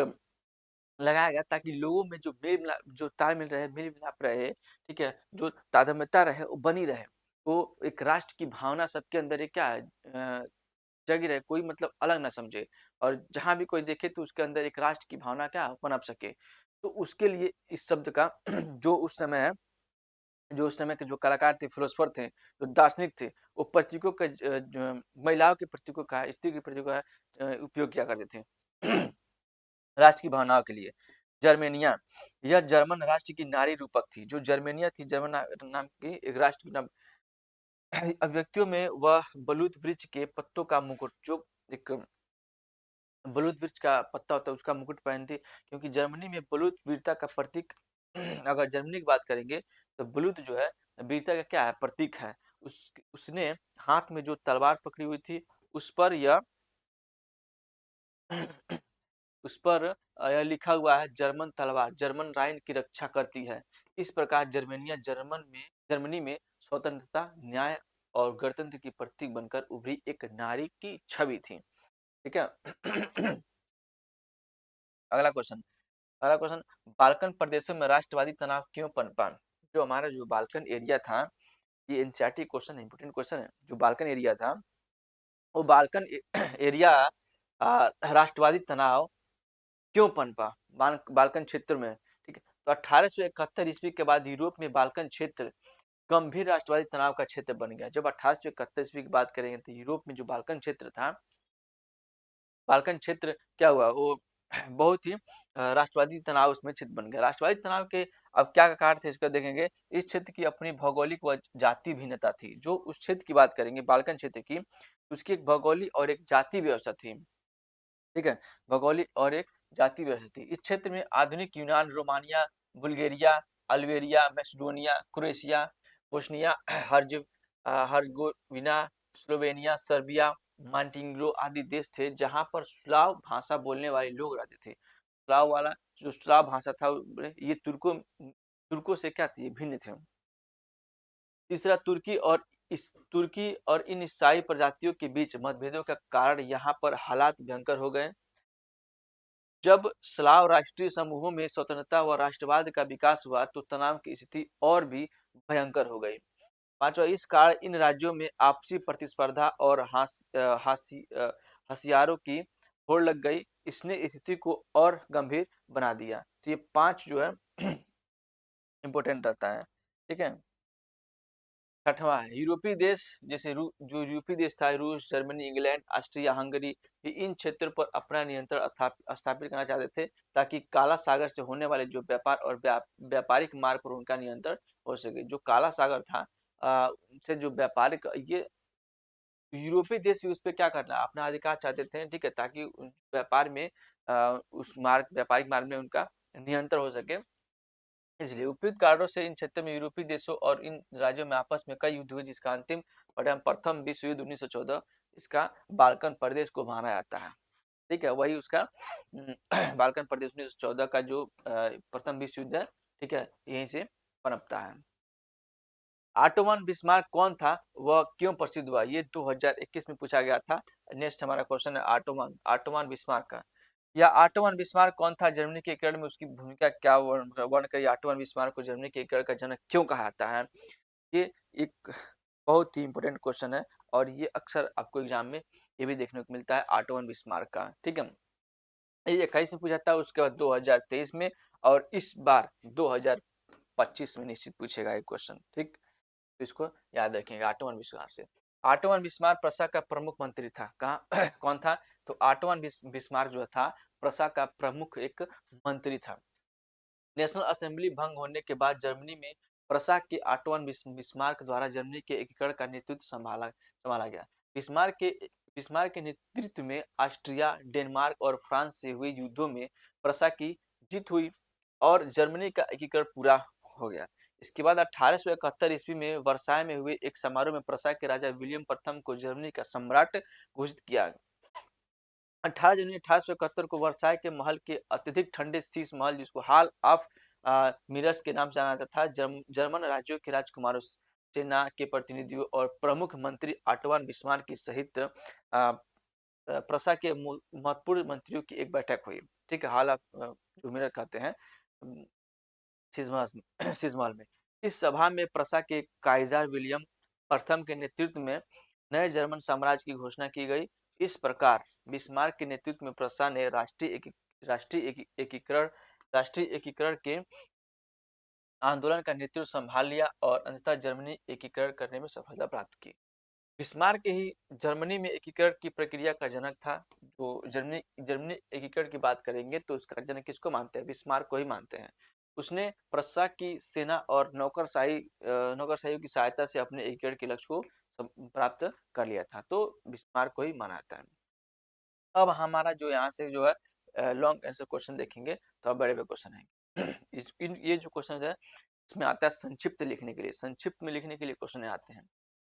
लगाया गया ताकि लोगों में जो मेल मिलाप, जो तालमेल रहे, मेल मिलाप रहे, ठीक है, जो तादात्म्यता रहे वो बनी रहे। वो एक राष्ट्र की भावना सबके अंदर एक क्या है जगी रहे, कोई मतलब अलग ना समझे और जहाँ भी कोई देखे तो उसके अंदर एक राष्ट्र की भावना क्या पनप सके। तो उसके लिए इस शब्द का जो उस समय के जो कलाकार थे, फिलोसोफर थे, जो दार्शनिक थे, वो प्रतीकों का जो महिलाओं के प्रतीकों का, स्त्री के प्रतीकों का उपयोग किया करते थे राष्ट्र की भावनाओं के लिए। जर्मेनिया, यह जर्मन राष्ट्र की नारी रूपक थी। जो जर्मेनिया थी, जर्मन नाम की एक राष्ट्र की नाम अभिव्यक्तियों में वह बलूत वृक्ष के पत्तों का मुकुट, जो एक बलूत वृक्ष का पत्ता होता है उसका मुकुट पहनती, क्योंकि जर्मनी में बलूत वीरता का प्रतीक अगर जर्मनी की बात करेंगे तो बलूत जो है वीरता का क्या है प्रतीक है। उसने हाथ में जो तलवार पकड़ी हुई थी उस पर यह उस पर यह लिखा हुआ है जर्मन तलवार जर्मन राइन की रक्षा करती है। इस प्रकार जर्मनी में स्वतंत्रता, न्याय और गणतंत्र की प्रतीक बनकर उभरी एक नारी की छवि थी। ठीक है। अगला क्वेश्चन, बाल्कन प्रदेशों में राष्ट्रवादी तनाव क्यों पनपा? जो हमारा जो बाल्कन एरिया था, ये एनसीईआरटी क्वेश्चन है, इंपोर्टेंट क्वेश्चन है। जो बाल्कन एरिया था, वो बाल्कन एरिया राष्ट्रवादी तनाव क्यों पनपा बाल्कन क्षेत्र में? ठीक है, तो 1871 ईस्वी के बाद यूरोप में बाल्कन क्षेत्र गंभीर राष्ट्रवादी तनाव का क्षेत्र बन गया। जब 1871 ईस्वी की बात करेंगे तो यूरोप में जो बाल्कन क्षेत्र था, बाल्कन क्षेत्र क्या हुआ, वो बहुत ही राष्ट्रवादी तनाव उसमें क्षेत्र बन गया। राष्ट्रवादी तनाव के अब क्या कारण थे इसका देखेंगे। इस क्षेत्र की अपनी भौगोलिक व जाति भिन्नता थी। जो उस क्षेत्र की बात करेंगे बाल्कन क्षेत्र की, उसकी एक भौगोलिक और एक जाति व्यवस्था थी। ठीक है, भौगोलिक और एक जाति व्यवस्था थी। इस क्षेत्र में आधुनिक यूनान, Romania, Bulgaria, Albania, Macedonia, Croatia, Bosnia Herzegovina, Slovenia, Serbia, Montenegro आदि देश थे जहां पर स्लाव भाषा बोलने वाले लोग रहते थे। स्लाव भाषा था, ये तुर्कों से क्या थी, भिन्न थे। तीसरा, तुर्की और इन ईसाई प्रजातियों के बीच मतभेदों का कारण यहाँ पर हालात भयंकर हो गए। जब स्लाव राष्ट्रीय समूहों में स्वतंत्रता व राष्ट्रवाद का विकास हुआ तो तनाव की स्थिति और भी भयंकर हो गई। पांचवा, इस कारण इन राज्यों में आपसी प्रतिस्पर्धा और हथियारों की होड़ लग गई, इसने स्थिति को और गंभीर बना दिया। तो ये 5 जो है इंपॉर्टेंट रहता है, ठीक है। छठवां है यूरोपीय देश, जैसे जो यूरोपीय देश था रूस, जर्मनी, इंग्लैंड, ऑस्ट्रिया, हंगरी, ये इन क्षेत्रों पर अपना नियंत्रण स्थापित करना चाहते थे ताकि काला सागर से होने वाले जो व्यापार और व्यापारिक मार्ग पर उनका नियंत्रण हो सके। जो काला सागर था से जो व्यापारिक ये यूरोपीय देश भी उस पर क्या करना अपना अधिकार चाहते थे, ठीक है, ताकि व्यापार में उस मार्ग व्यापारिक मार्ग में उनका नियंत्रण हो सके। इसलिए उपयुक्त कारणों से इन क्षेत्र में यूरोपीय देशों और इन राज्यों में आपस में कई युद्ध हुए, जिसका अंतिम परिणाम प्रथम विश्व युद्ध 1914 इसका बाल्कन प्रदेश को माना जाता है, ठीक है। वही उसका बाल्कन प्रदेश 1914 का जो प्रथम विश्व युद्ध है, ठीक है, यहीं से पनपता है। ऑटोमन बिस्मार्क कौन था, वह क्यों प्रसिद्ध हुआ, ये 2021 में पूछा गया था। नेक्स्ट हमारा क्वेश्चन है ऑटोमन बिस्मार्क का। या ऑटोमन बिस्मार्क कौन था, जर्मनी के एकीकरण में उसकी भूमिका क्या वर्ण करिए। ऑटोमन बिस्मार्क को जर्मनी के एकीकरण का जनक क्यों कहा जाता है, ये एक बहुत ही इंपॉर्टेंट क्वेश्चन है और ये अक्सर आपको एग्जाम में ये भी देखने को मिलता है ऑटोमन बिस्मार्क का, ठीक है। ये 21 में पूछा था, उसके बाद 2023 में और इस बार 2025 में निश्चित पूछेगा ये क्वेश्चन, ठीक। तो इसको याद रखेंगे ऑटोमन बिस्मार्क से। ऑटोमन बिस्मार्क प्रसा का प्रमुख मंत्री था, कहाँ कौन था, तो ऑटोमन बिस्मार्क जो था प्रसा का प्रमुख एक मंत्री था। नेशनल असेंबली भंग होने के बाद जर्मनी में प्रसा के ऑटोमन बिस्मार्क द्वारा जर्मनी के एकीकरण का नेतृत्व संभाला गया। बिस्मार्क के नेतृत्व में ऑस्ट्रिया, डेनमार्क और फ्रांस से हुए युद्धों में प्रसा की जीत हुई और जर्मनी का एकीकरण पूरा हो गया। इसके बाद 1871 ईस्वी में वर्साय में हुए एक समारोह में प्रसा के राजा विलियम प्रथम को जर्मनी का सम्राट घोषित किया। 18 जनवरी 1871 को वर्साय के महल के अत्यधिक ठंडे शीश महल, जिसको हॉल ऑफ मिरर्स के नाम से जाना जाता था, जर्मन राज्यों के राजकुमारों, सेना के प्रतिनिधियों और प्रमुख मंत्री ऑटोमन बिस्मार्क की सहित प्रसा के महत्वपूर्ण मंत्रियों की एक बैठक हुई, ठीक है। हॉल ऑफ जो मिरर कहते हैं सिजमहल में। इस सभा में प्रसा के काइजर विलियम प्रथम के नेतृत्व में नए जर्मन साम्राज्य की घोषणा की गई। इस प्रकार बिस्मार्क के नेतृत्व में प्रसा ने राष्ट्रीय एकीकरण के आंदोलन का नेतृत्व संभाल लिया और अंततः जर्मनी एकीकरण करने में सफलता प्राप्त की। बिस्मार्क ही जर्मनी में एकीकरण की प्रक्रिया का जनक था। जो जर्मनी एकीकरण की बात करेंगे तो उसका जनक किसको मानते हैं, बिस्मार्क को ही मानते हैं। उसने प्रसा की सेना और नौकरशाही की सहायता से अपने एकीकरण के लक्ष्य को प्राप्त कर लिया था, तो बिस्मार्क को ही माना जाता है। अब हमारा जो यहाँ से जो है लॉन्ग आंसर क्वेश्चन देखेंगे तो अब बड़े क्वेश्चन है। ये जो क्वेश्चन है इसमें आता है संक्षिप्त लिखने के लिए, संक्षिप्त में लिखने के लिए क्वेश्चन आते हैं।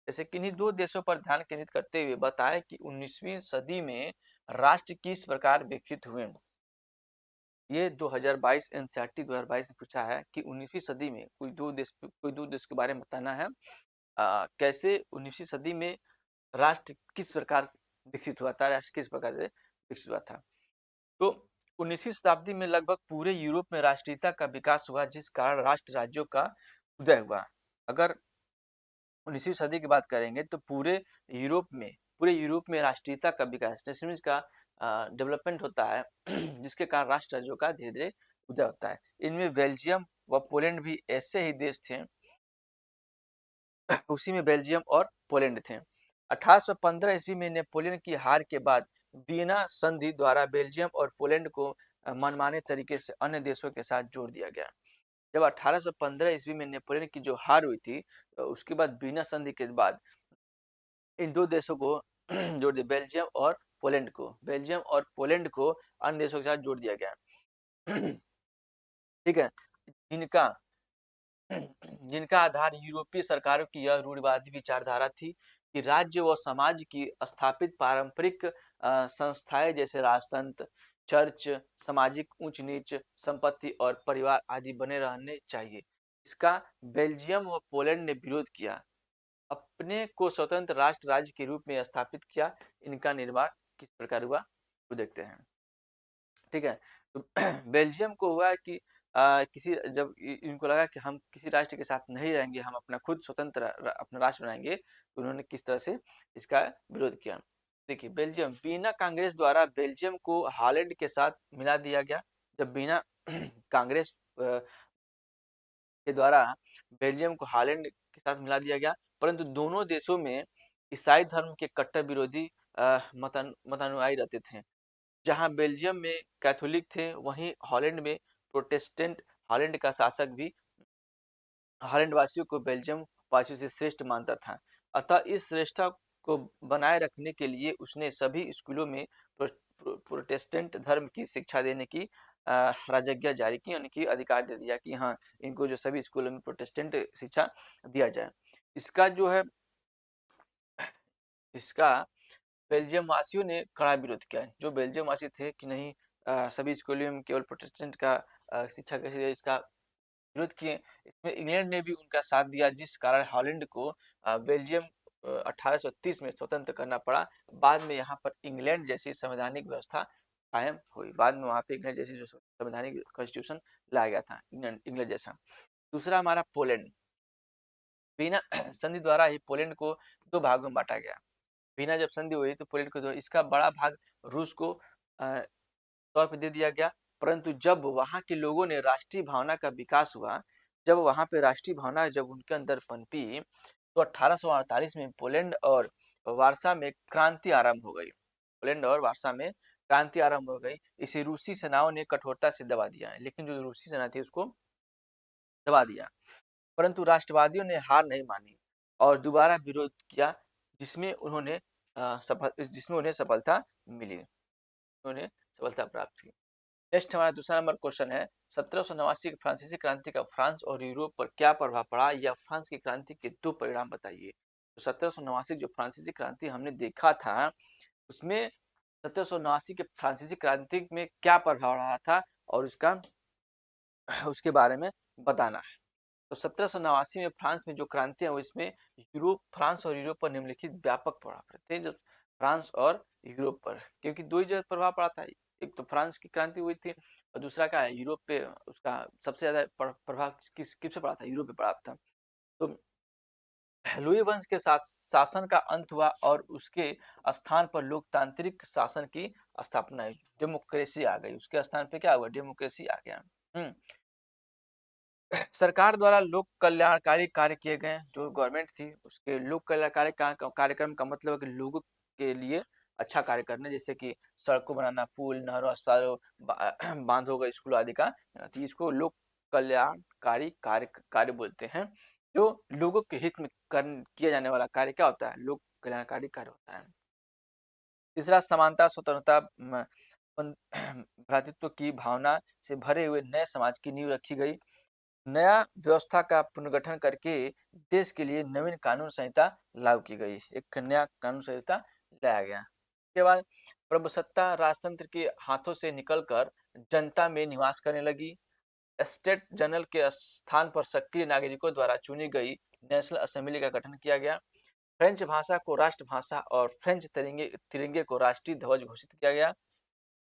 जैसे किन्हीं दो देशों पर ध्यान केंद्रित करते हुए बताएं कि 19वीं सदी में राष्ट्र किस प्रकार विकसित हुए। ये 2022 एनसीईआरटी 2022 में पूछा है कि 19वीं सदी में कोई दो देश के बारे में बताना है। कैसे 19वीं सदी में राष्ट्र किस प्रकार विकसित हुआ था, राष्ट्र किस प्रकार से विकसित हुआ था। तो 19वीं शताब्दी में लगभग पूरे यूरोप में राष्ट्रीयता का विकास हुआ, जिस कारण राष्ट्र राज्यों का उदय हुआ। अगर 19वीं सदी की बात करेंगे तो पूरे यूरोप में राष्ट्रीयता का विकास, नेशनलिज्म का डेवलपमेंट होता है जिसके कारण राष्ट्र राज्यों का धीरे धीरे उदय होता है। इनमें बेल्जियम व पोलैंड भी ऐसे ही देश थे, उसी में बेल्जियम और पोलैंड थे। 1815 ईस्वी में नेपोलियन की हार के बाद वियना संधि द्वारा बेल्जियम और पोलैंड को मनमाने तरीके से अन्य देशों के साथ जोड़ दिया गया। जब 1815 ईस्वी में नेपोलियन की जो हार हुई थी, उसके बाद वियना संधि के बाद इन दो देशों को जोड़ दिया, बेल्जियम और पोलैंड को अन्य देशों के साथ जोड़ दिया गया। ठीक है। इनका जिनका आधार यूरोपीय सरकारों की यह रूढ़िवादी विचारधारा थी कि राज्य व समाज की स्थापित पारंपरिक संस्थाएं जैसे राजतंत्र, चर्च, सामाजिक ऊंच नीच, संपत्ति और परिवार आदि बने रहने चाहिए। इसका बेल्जियम व पोलैंड ने विरोध किया, अपने को स्वतंत्र राष्ट्र राज्य के रूप में स्थापित किया। इनका निर्माण किस प्रकार हुआ वो देखते हैं, ठीक है। तो बेल्जियम को हुआ कि जब इनको लगा कि हम किसी राष्ट्र के साथ नहीं रहेंगे, हम अपना खुद स्वतंत्र अपना राष्ट्र बनाएंगे, तो उन्होंने किस तरह से इसका विरोध किया। देखिए बेल्जियम वीना कांग्रेस द्वारा बेल्जियम को हॉलैंड के साथ मिला दिया गया। जब वीना कांग्रेस के द्वारा बेल्जियम को हॉलैंड के साथ मिला दिया गया, परंतु दोनों देशों में ईसाई धर्म के कट्टर विरोधी मतानुयायी रहते थे। जहां बेल्जियम में कैथोलिक थे, वहीं हॉलैंड में प्रोटेस्टेंट। हॉलैंड का शासक भी हॉलैंड वासियों को बेल्जियम वासियों से श्रेष्ठ मानता था। अतः इस श्रेष्ठता को बनाए रखने के लिए उसने सभी स्कूलों में प्रोटेस्टेंट धर्म की शिक्षा देने की राजज्ञा जारी की, उनकी अधिकार दे दिया कि हाँ, इनको जो सभी स्कूलों में प्रोटेस्टेंट शिक्षा दिया जाए। इसका जो है इसका बेल्जियम वासियों ने कड़ा विरोध किया। जो बेल्जियम वासी थे कि नहीं, सभी स्कूलों में केवल प्रोटेस्टेंट का शिक्षा कैसे दिया, इसका विरोध किए। इसमें इंग्लैंड ने भी उनका साथ दिया, जिस कारण हॉलैंड को बेल्जियम 1830 में स्वतंत्र करना पड़ा। बाद में यहाँ पर इंग्लैंड जैसी संवैधानिक व्यवस्था कायम हुई। बाद में वहाँ पे इंग्लैंड जैसी जो संवैधानिक कॉन्स्टिट्यूशन लाया गया था, इंग्लैंड जैसा। दूसरा हमारा पोलैंड। वीना संधि द्वारा ही पोलैंड को दो भागों में बांटा गया। वीना जब संधि हुई तो पोलैंड को दो, इसका बड़ा भाग रूस को तौर पर दे दिया गया। परंतु जब वहाँ के लोगों ने राष्ट्रीय भावना का विकास हुआ, जब वहाँ पे राष्ट्रीय भावना जब उनके अंदर पनपी, तो 1848 में पोलैंड और वार्सा में क्रांति आरंभ हो गई। पोलैंड और वार्सा में क्रांति आरंभ हो गई। इसे रूसी सेनाओं ने कठोरता से दबा दिया, लेकिन जो रूसी सेना थी उसको दबा दिया। परंतु राष्ट्रवादियों ने हार नहीं मानी और दोबारा विरोध किया, जिसमें उन्हें सफलता मिली, उन्हें सफलता प्राप्त हुई। नेक्स्ट हमारा दूसरा नंबर क्वेश्चन है, 1789 की फ्रांसीसी क्रांति का फ्रांस और यूरोप पर क्या प्रभाव पड़ा, या फ्रांस की क्रांति के दो परिणाम बताइए। तो 1789 जो फ्रांसीसी क्रांति हमने देखा था, उसमें 1789 के फ्रांसीसी क्रांति में क्या प्रभाव रहा था और उसके बारे में बताना है। तो 1789 में फ्रांस में जो क्रांतियां हुई, इसमें फ्रांस और यूरोप पर निम्नलिखित व्यापक प्रभाव पड़ते हैं। जो फ्रांस और यूरोप पर, क्योंकि दो ही जगह प्रभाव पड़ा था। एक तो फ्रांस की क्रांति हुई थी और दूसरा क्या है, यूरोप पे उसका सबसे ज्यादा प्रभाव किस पे पड़ा था, यूरोप पे पड़ा था। तो लुई वंश के शासन का अंत हुआ और उसके स्थान पर लोकतांत्रिक शासन की स्थापना हुई, डेमोक्रेसी आ गई। उसके स्थान पे क्या हुआ, डेमोक्रेसी आ गया। सरकार द्वारा लोक कल्याणकारी कार्य किए गए। जो गवर्नमेंट थी उसके लोक कल्याणकारी कार्यक्रम का मतलब है कि लोगों के लिए अच्छा कार्य करना, जैसे कि सड़कों बनाना, पुल, नहरों, अस्पतालों, बांध हो गए, स्कूल आदि का। तो इसको लोक कल्याणकारी कार्य बोलते हैं। जो लोगों के हित में किया जाने वाला कार्य क्या होता है, लोक कल्याणकारी कार्य होता है। तीसरा, समानता, स्वतंत्रता, भ्रातृत्व की भावना से भरे हुए नए समाज की नींव रखी गई। नया व्यवस्था का पुनर्गठन करके देश के लिए नवीन कानून संहिता लागू की गई। एक नया कानून संहिता लाया गया। उसके बाद प्रभुसत्ता राजतंत्र के हाथों से निकलकर जनता में निवास करने लगी। स्टेट जनरल के स्थान पर सक्रिय नागरिकों द्वारा चुनी गई नेशनल असेंबली का गठन किया गया। फ्रेंच भाषा को राष्ट्रभाषा और फ्रेंच तिरंगे को राष्ट्रीय ध्वज घोषित किया गया।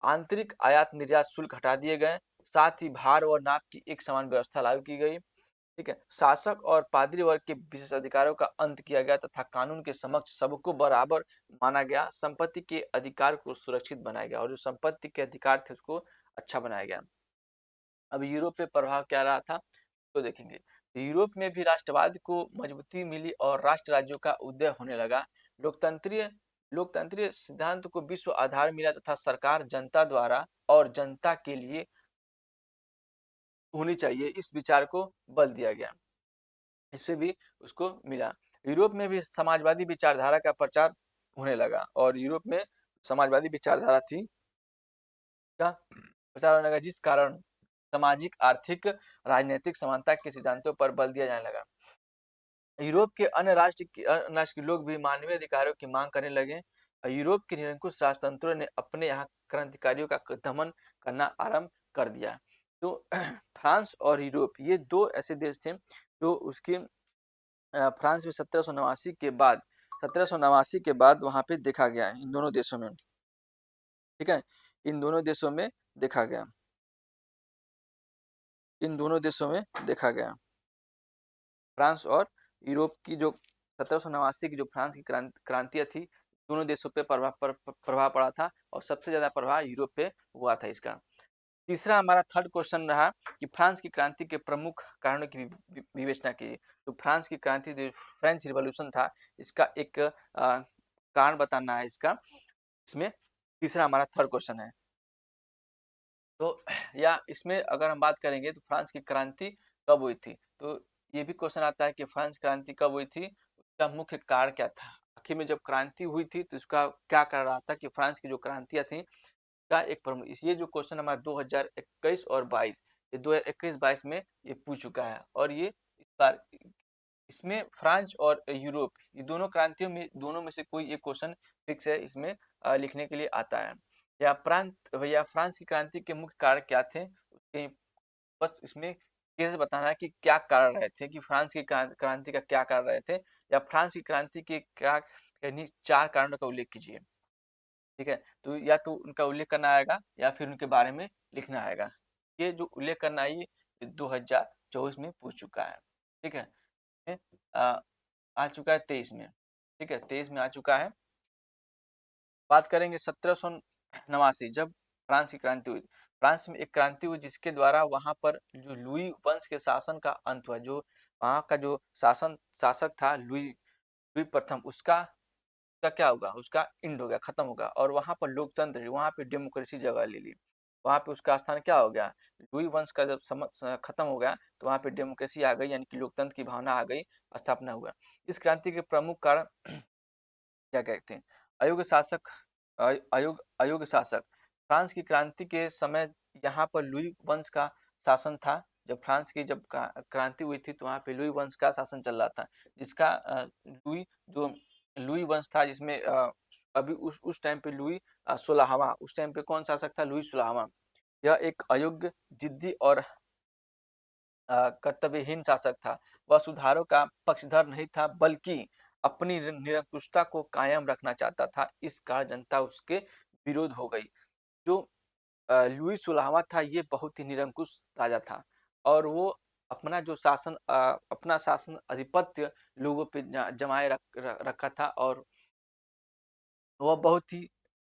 आंतरिक आयात निर्यात शुल्क हटा दिए गए। साथ ही भार और नाप की एक समान व्यवस्था लागू की गई। ठीक है। शासक और पादरी वर्ग के विशेष अधिकारों का अंत किया गया तथा कानून के समक्ष सबको बराबर माना गया। संपत्ति के अधिकार को सुरक्षित बनाया गया और जो संपत्ति के अधिकार थे उसको अच्छा बनाया गया। अब यूरोप पे प्रभाव क्या रहा था तो देखेंगे। यूरोप में भी राष्ट्रवाद को मजबूती मिली और राष्ट्र राज्यों का उदय होने लगा। लोकतंत्रीय सिद्धांत को विश्व आधार मिला तथा सरकार जनता द्वारा और जनता के लिए होनी चाहिए, इस विचार को बल दिया गया। इस पे भी उसको मिला। यूरोप में भी समाजवादी विचारधारा का प्रचार होने लगा और यूरोप में समाजवादी विचारधारा थी का प्रचार होने लगा, जिस कारण सामाजिक, आर्थिक, राजनीतिक समानता के सिद्धांतों पर बल दिया जाने लगा। यूरोप के अन्य राष्ट्र के लोग भी मानवीय अधिकारों की मांग करने लगे। यूरोप के निरंकुश राजतंत्रों ने अपने यहाँ क्रांतिकारियों का दमन करना आरंभ कर दिया। तो फ्रांस और यूरोप ये दो ऐसे देश थे जो उसके फ्रांस में 1789 के बाद वहां पे देखा गया इन दोनों देशों में। ठीक है, इन दोनों देशों में देखा गया, इन दोनों देशों में देखा गया फ्रांस और यूरोप की जो 1789 की जो फ्रांस की क्रांतियां थी, दोनों देशों पे प्रभाव पड़ा था और सबसे ज़्यादा प्रभाव यूरोप पे हुआ था इसका। तीसरा हमारा थर्ड क्वेश्चन रहा कि फ्रांस की क्रांति के प्रमुख कारणों की विवेचना कीजिए। तो फ्रांस की क्रांति जो फ्रेंच रिवॉल्यूशन था, इसका एक कारण बताना है इसका। इसमें तीसरा हमारा थर्ड क्वेश्चन है। तो या इसमें अगर हम बात करेंगे तो फ्रांस की क्रांति कब हुई थी, तो ये भी क्वेश्चन आता है कि फ्रांस क्रांति कब हुई थी, उसका मुख्य कारण क्या था। आखिर में जब क्रांति हुई थी तो इसका क्या कारण रहा था कि फ्रांस की जो क्रांतियां थी का एक प्रमुख, ये जो क्वेश्चन हमारा 2021 और 22, ये 2021-22 में ये पूछ चुका है। और ये इस बार इसमें फ्रांस और यूरोप, ये दोनों क्रांतियों में, दोनों में से कोई एक क्वेश्चन फिक्स है इसमें लिखने के लिए आता है। या फ्रांस की क्रांति के मुख्य कारण क्या थे, उसके बस इसमें केस बताना है कि क्या कारण रहे थे, कि फ्रांस की क्रांति का क्या कारण रहे थे, या फ्रांस की क्रांति के क्या चार कारणों का उल्लेख कीजिए। ठीक है, तो या तो उनका उल्लेख करना आएगा या फिर उनके बारे में लिखना आएगा। ये जो उल्लेख करना है, ये 2024 में पूछ चुका है। ठीक है, आ, आ चुका है 23 में। ठीक है, 23 में आ चुका है। बात करेंगे 1789, जब फ्रांस की क्रांति हुई। फ्रांस में एक क्रांति हुई जिसके द्वारा वहां पर जो लुई वंश के शासन का अंत हुआ। जो वहां का जो शासक था लुई लुई प्रथम, उसका का क्या होगा, उसका एंड हो गया, खत्म होगा। और वहां पर लोकतंत्र, वहां पे डेमोक्रेसी जगह ले ली। वहां पे उसका स्थान क्या हो गया, लुई वंश का जब खत्म हो गया तो वहां पे डेमोक्रेसी आ गई, यानी कि लोकतंत्र की भावना आ गई, स्थापना हुआ। इस क्रांति के प्रमुख कारण क्या कहते हैं, अयोग्य शासक। अयोग्य शासक, फ्रांस की क्रांति के समय यहाँ पर लुई वंश का शासन था। जब फ्रांस की जब क्रांति हुई थी तो वहाँ पे लुई वंश का शासन चल रहा था, जिसका लुई वंश था, जिसमें अभी उस टाइम पे लुई 16वां, उस टाइम पे कौन शासक था, लुई 16वां। यह एक अयोग्य, जिद्दी और कर्तव्यहीन शासक था। वह सुधारों का पक्षधर नहीं था, बल्कि अपनी निरंकुशता को कायम रखना चाहता था। इस कारण जनता उसके विरोध हो गई। जो लुई 16वां था, ये बहुत ही निरंकुश राजा था और वो अपना शासन आधिपत्य लोगों पे जमाए रखा था। और वह बहुत ही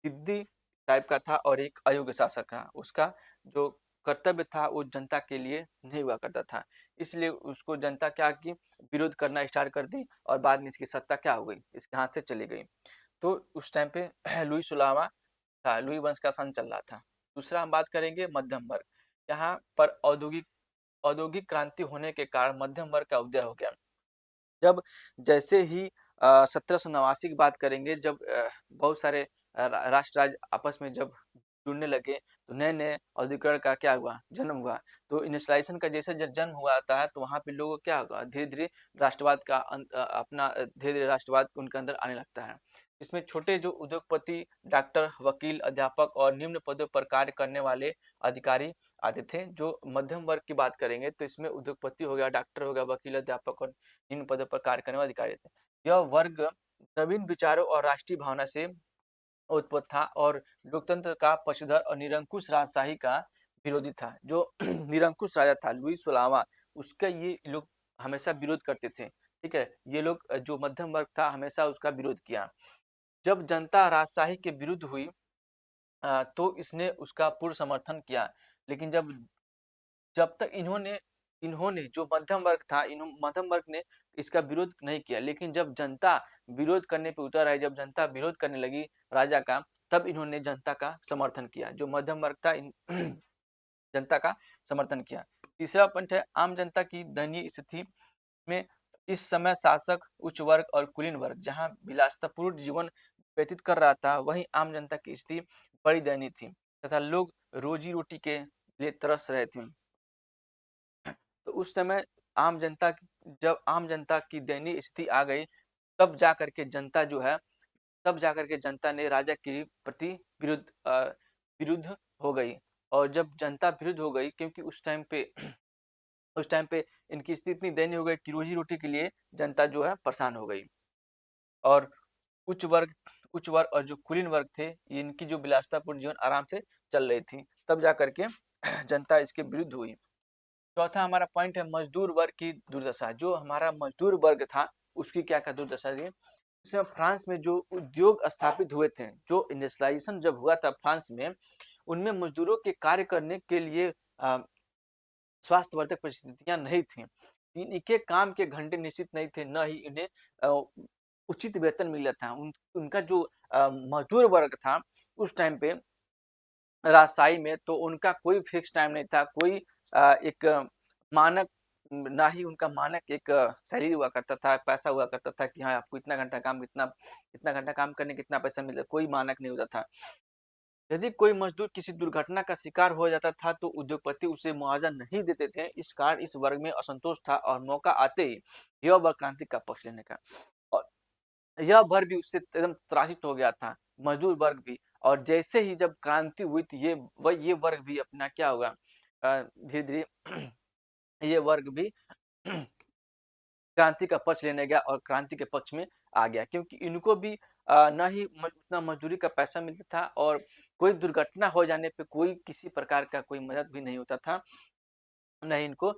जिद्दी टाइप का था और एक अयोग्य शासक था। उसका जो कर्तव्य था वो जनता के लिए नहीं हुआ करता था, इसलिए उसको जनता क्या की, विरोध करना स्टार्ट कर दी और बाद में इसकी सत्ता क्या हो गई, इसके हाथ से चली गई। तो उस टाइम पे लुई 16वां था, लुई वंश का शासन चल रहा था। दूसरा हम बात करेंगे मध्यम वर्ग। यहाँ पर औद्योगिक क्रांति होने के कारण मध्यम वर्ग का उदय हो गया। जब जैसे ही 1789 की बात करेंगे, जब बहुत सारे राष्ट्र राज्य आपस में जब जुड़ने लगे तो नए नए औद्योगिकरण का क्या हुआ, जन्म हुआ। तो इंडस्ट्रियलाइजेशन का जैसे जन्म हुआ आता है तो वहाँ पे लोगों को क्या होगा, धीरे धीरे राष्ट्रवाद का अपना धीरे धीरे राष्ट्रवाद उनके अंदर आने लगता है। इसमें छोटे जो उद्योगपति, डॉक्टर, वकील, अध्यापक और निम्न पदों पर कार्य करने वाले अधिकारी आते थे। जो मध्यम वर्ग की बात करेंगे तो इसमें उद्योगपति हो गया, डॉक्टर हो गया, वकील, अध्यापक और निम्न पदों पर कार्य करने वाले अधिकारी थे। यह वर्ग नवीन विचारों और राष्ट्रीय भावना से उत्पन्न था और लोकतंत्र का पक्षधर और निरंकुश राजशाही का विरोधी था। जो निरंकुश राजा था लुई 16वां, उसका ये लोग हमेशा विरोध करते थे। ठीक है, ये लोग जो मध्यम वर्ग था हमेशा उसका विरोध किया। जब जनता राजशाही के विरुद्ध हुई तो इसने उसका पूर्ण समर्थन किया। लेकिन जब जब तक इन्होंने इन्होंने जो मध्यम वर्ग था, मध्यम वर्ग ने इसका विरोध नहीं किया। लेकिन जब जनता विरोध करने पे उतर आई, जब जनता विरोध करने लगी राजा का, तब इन्होंने जनता का समर्थन किया। जो मध्यम वर्ग था जनता का समर्थन किया। तीसरा पॉइंट है आम जनता की दयनीय स्थिति में। इस समय शासक, उच्च वर्ग और कुलीन वर्ग जहाँ विलासतापूर्ण जीवन व्यतीत कर रहा था, वहीं आम जनता की स्थिति बड़ी दयनीय थी तथा लोग रोजी रोटी के लिए तरस रहे थे। तो उस समय जब आम जनता की दयनीय स्थिति आ गई, तब जा करके जनता जो है, तब जा करके जनता ने राजा के प्रति विरुद्ध हो गई। और जब जनता विरुद्ध हो गई, क्योंकि उस टाइम पे इनकी स्थिति इतनी दयनीय हो गई कि रोजी रोटी के लिए जनता जो है परेशान हो गई। और उच्च वर्ग उच्च वर्ग और जो कुलीन वर्ग थे, इनकी जो विलासितापूर्ण जीवन आराम से चल रही थी, तब जा करके जनता इसके विरुद्ध हुई। चौथा हमारा पॉइंट है मजदूर वर्ग की दुर्दशा। जो हमारा मजदूर वर्ग था उसकी क्या क्या दुर्दशा थी। इस समय फ्रांस में जो उद्योग स्थापित हुए थे, जो इंडस्ट्रियलाइजेशन जब हुआ था फ्रांस में, उनमें मजदूरों के कार्य करने के लिए स्वास्थ्यवर्धक परिस्थितियां नहीं थी। इनके काम के घंटे निश्चित नहीं थे, न ही इन्हें उचित वेतन मिल रहा था। उनका जो मजदूर वर्ग था उस टाइम पे राजशाही में, तो उनका कोई फिक्स टाइम नहीं था, कोई एक मानक, ना ही उनका मानक एक सैलरी हुआ करता था, पैसा हुआ करता था कि हाँ आपको इतना घंटा काम, इतना घंटा काम करने कितना पैसा मिलेगा, कोई मानक नहीं होता था। यदि कोई मजदूर किसी दुर्घटना का शिकार हो जाता था तो उद्योगपति उसे मुआवजा नहीं देते थे। इस कारण इस वर्ग में असंतोष था और मौका आते ही यह वर्ग क्रांति का पक्ष लेने का, और यह वर्ग भी उससे एकदम त्रासित हो गया था, मजदूर वर्ग भी। और जैसे ही जब क्रांति हुई तो ये वर्ग भी अपना क्या होगा, धीरे धीरे ये वर्ग भी क्रांति का पक्ष लेने गया और क्रांति के पक्ष में आ गया, क्योंकि इनको भी न ही उतना मजदूरी का पैसा मिलता था, और कोई दुर्घटना हो जाने पे कोई किसी प्रकार का कोई मदद भी नहीं होता था, न ही इनको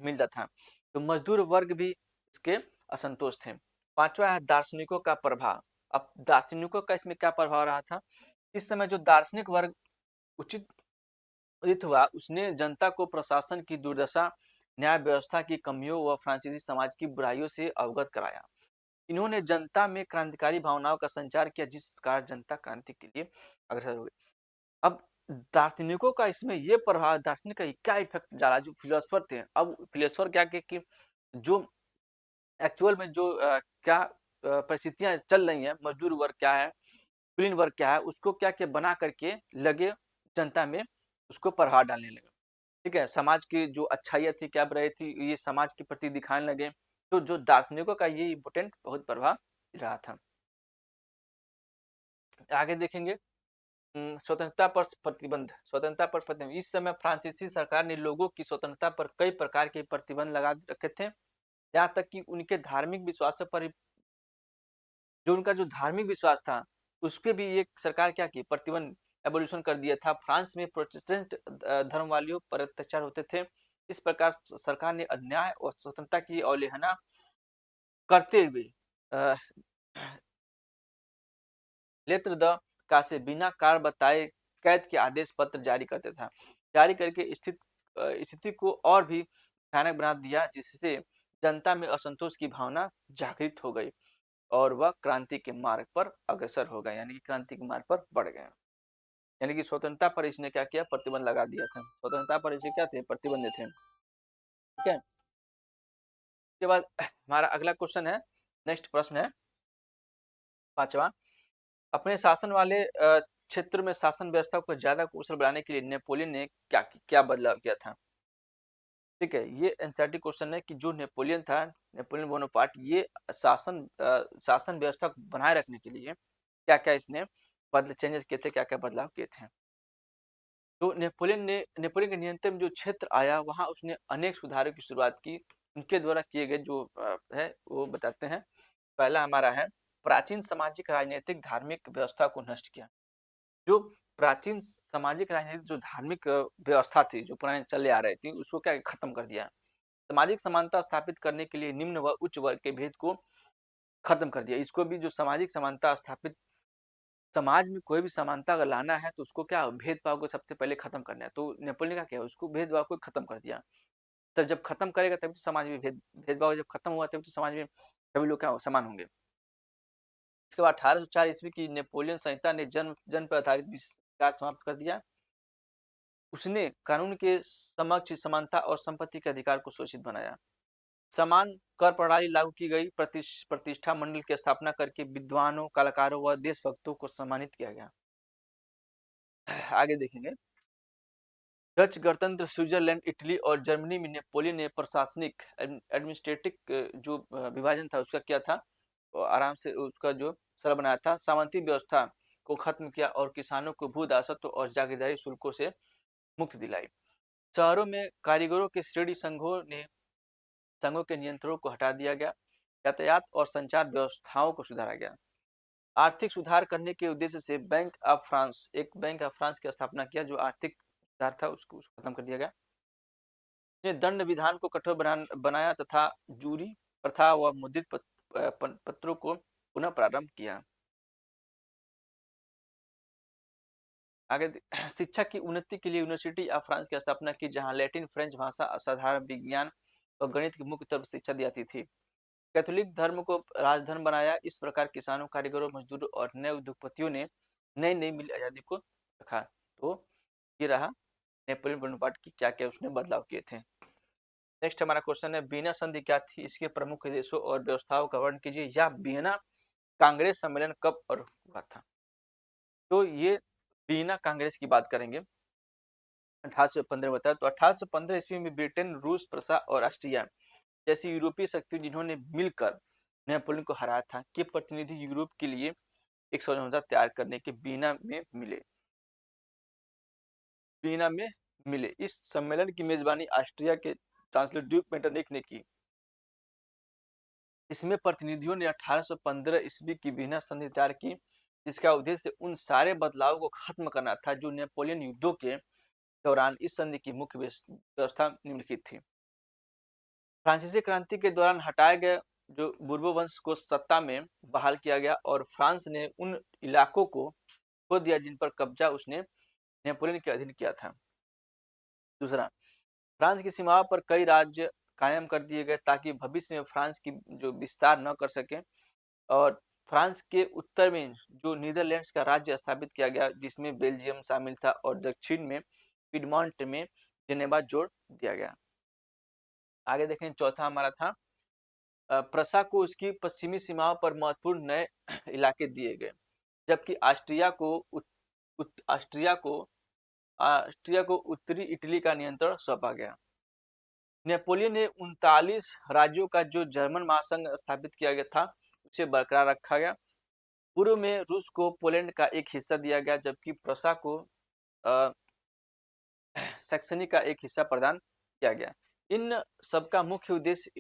मिलता था। तो मजदूर वर्ग भी इसके असंतोष थे। पांचवा है दार्शनिकों का प्रभाव। अब दार्शनिकों का इसमें क्या प्रभाव रहा था? इस समय जो दार्शनिक वर्ग उचित उदित हुआ, उसने जनता को प्रशासन की दुर्दशा, न्याय व्यवस्था की कमियों व फ्रांसीसी समाज की बुराइयों से अवगत कराया। इन्होंने जनता में क्रांतिकारी भावनाओं का संचार किया, जिस कारण जनता क्रांति के लिए अग्रसर हो गई। अब दार्शनिकों का इसमें ये प्रभाव, दार्शनिक का क्या इफेक्ट डाला, जो फिलोसफर थे। अब फिलोसफर क्या कि जो एक्चुअल में जो क्या परिस्थितियां चल रही हैं, मजदूर वर्ग क्या है, कुलीन वर्ग क्या है, उसको क्या क्या बना करके लगे जनता में, उसको प्रभाव डालने लगे। ठीक है, समाज की जो अच्छाइयाँ थी, क्या बुराई थी, ये समाज के प्रति दिखाने लगे। तो जो दार्शनिकों का ये इम्पोर्टेंट बहुत प्रभाव रहा था। आगे देखेंगे स्वतंत्रता पर प्रतिबंध। स्वतंत्रता पर प्रतिबंध, इस समय फ्रांसीसी सरकार ने लोगों की स्वतंत्रता पर कई प्रकार के प्रतिबंध लगा रखे थे। यहाँ तक कि उनके धार्मिक विश्वासों पर, जो उनका जो धार्मिक विश्वास था, उसके भी एक सरकार क्या की, प्रतिबंध एबोल्यूशन कर दिया था। फ्रांस में प्रोटेस्टेंट धर्म वालियों पर अत्याचार होते थे। इस प्रकार सरकार ने अन्याय और स्वतंत्रता की अवहेलना करते हुए लेत्र द का से बिना कारण बताए कैद के आदेश पत्र जारी करते था, जारी करके स्थिति को और भी भयानक बना दिया, जिससे जनता में असंतोष की भावना जागृत हो गई और वह क्रांति के मार्ग पर अग्रसर हो गए, यानी कि क्रांति के मार्ग पर बढ़ गए। यानी कि स्वतंत्रता पर इसने क्या किया, प्रतिबंध लगा दिया था। स्वतंत्रता पर इसे क्या थे, प्रतिबंध थे। ठीक है, उसके बाद हमारा अगला क्वेश्चन है, नेक्स्ट प्रश्न है पांचवा। अपने शासन वाले क्षेत्र में शासन व्यवस्था को ज्यादा कुशल बनाने के लिए नेपोलियन ने क्या क्या बदलाव किया था? ठीक है, ये एनसीईआरटी क्वेश्चन है कि जो नेपोलियन था, नेपोलियन बोनापार्ट, ये शासन व्यवस्था को बनाए रखने के लिए क्या क्या इसने चेंजेस किए थे, क्या क्या बदलाव किए थे। तो नेपोलियन के नियंत्रण में जो क्षेत्र आया, वहां उसने अनेक सुधारों की शुरुआत की। उनके द्वारा किए गए जो है वो बताते हैं। पहला हमारा है, प्राचीन सामाजिक राजनीतिक धार्मिक व्यवस्था को नष्ट किया। जो प्राचीन सामाजिक राजनीतिक जो धार्मिक व्यवस्था थी, जो पुराने चले आ रही थी, उसको क्या खत्म कर दिया। सामाजिक समानता स्थापित करने के लिए निम्न व उच्च वर्ग के भेद को खत्म कर दिया। इसको भी जो सामाजिक समानता स्थापित, समाज में कोई भी समानता अगर लाना है तो उसको क्या, भेदभाव को सबसे पहले खत्म करना है। तो नेपोलियन का क्या है, उसको भेदभाव को खत्म कर दिया। तब जब खत्म करेगा तभी तो समाज में भेदभाव जब खत्म हुआ तभी तो समाज में सभी लोग क्या समान होंगे। इसके बाद 1804 ईस्वी की नेपोलियन संहिता ने जन्म पर आधारित विचार समाप्त कर दिया। उसने कानून के समक्ष समानता और संपत्ति के अधिकार को सुरक्षित बनाया। समान कर प्रणाली लागू की गई। प्रतिष्ठा मंडल की स्थापना करके विद्वानों, कलाकारों व देशभक्तों को सम्मानित किया गया। आगे देखेंगे, डच गणतंत्र, स्विट्जरलैंड, इटली और जर्मनी में नेपोलियन ने प्रशासनिक एडमिनिस्ट्रेटिव जो विभाजन था उसका किया था, आराम से उसका जो सरल बनाया था। सामंती व्यवस्था को खत्म किया और किसानों को भू दासत्व और जागीरदारी शुल्कों से मुक्ति दिलाई। शहरों में कारीगरों के श्रेणी संघों के नियंत्रणों को हटा दिया गया। यातायात और संचार व्यवस्थाओं को सुधारा गया। आर्थिक सुधार करने के उद्देश्य से एक बैंक ऑफ फ्रांस की स्थापना किया। जो आर्थिक सुधार था उसको खत्म कर दिया गया। दंड विधान को कठोर बनाया तथा जूरी प्रथा व मुद्रित पत्रों को पुनः प्रारंभ किया। आगे शिक्षा की उन्नति के लिए यूनिवर्सिटी ऑफ फ्रांस की स्थापना की, जहां लैटिन, फ्रेंच भाषा, असाधारण विज्ञान और गणित की मुख्य तौर पर शिक्षा दी जाती थी। कैथोलिक धर्म को राजधर्म बनाया। इस प्रकार किसानों, कारीगरों, मजदूरों और नए उद्योगपतियों ने नई नई मिली आजादी को रखा। तो ये रहा नेपोलियन बोनापार्ट की क्या क्या उसने बदलाव किए थे। नेक्स्ट हमारा क्वेश्चन है, वियना संधि क्या थी, इसके प्रमुख देशों और व्यवस्थाओं का वर्णन कीजिए। या वियना कांग्रेस सम्मेलन कब और हुआ था? तो ये वियना कांग्रेस की बात करेंगे, 1815 में था। तो 1815 ईस्वी में ब्रिटेन, रूस, प्रसा और ऑस्ट्रिया जैसी यूरोपीय शक्ति जिन्होंने मिलकर नेपोलियन को हराया था, के प्रतिनिधि यूरोप के लिए एक समझौता तैयार करने के वियना में मिले। इस सम्मेलन की मेजबानी ऑस्ट्रिया के चांसलर ड्यूक मेटरनिक ने की। इसमें प्रतिनिधियों ने 1815 ईस्वी की वियना संधि तैयार की, जिसका उद्देश्य उन सारे बदलावों को खत्म करना था जो नेपोलियन युद्धों के दौरान इस संधि की मुख्य व्यवस्था निम्नलिखित थी। फ्रांसीसी क्रांति के दौरान हटाए गए जो बुर्बो वंश को सत्ता में बहाल किया गया और फ्रांस ने उन इलाकों को खो दिया जिन पर कब्जा उसने नेपोलियन के अधीन किया था। दूसरा, फ्रांस की सीमाओं पर कई राज्य कायम कर दिए गए ताकि भविष्य में फ्रांस की जो विस्तार न कर सके। और फ्रांस के उत्तर में जो नीदरलैंड्स का राज्य स्थापित किया गया, जिसमें बेल्जियम शामिल था, और दक्षिण में पिडमॉन्ट में जेनेवा जोड़ दिया गया। आगे देखें, चौथा हमारा था प्रसा को उसकी पश्चिमी सीमाओं पर महत्वपूर्ण नए इलाके दिए गए, जबकि ऑस्ट्रिया को उत्तरी इटली का नियंत्रण सौंपा गया। नेपोलियन ने 39 राज्यों का जो जर्मन महासंघ स्थापित किया गया था उसे बरकरार रखा गया। पूर्व में रूस को पोलैंड का एक हिस्सा दिया गया, जबकि प्रसा को सैक्सनी का एक हिस्सा प्रदान किया गया। इन सबका मुख्य उद्देश्य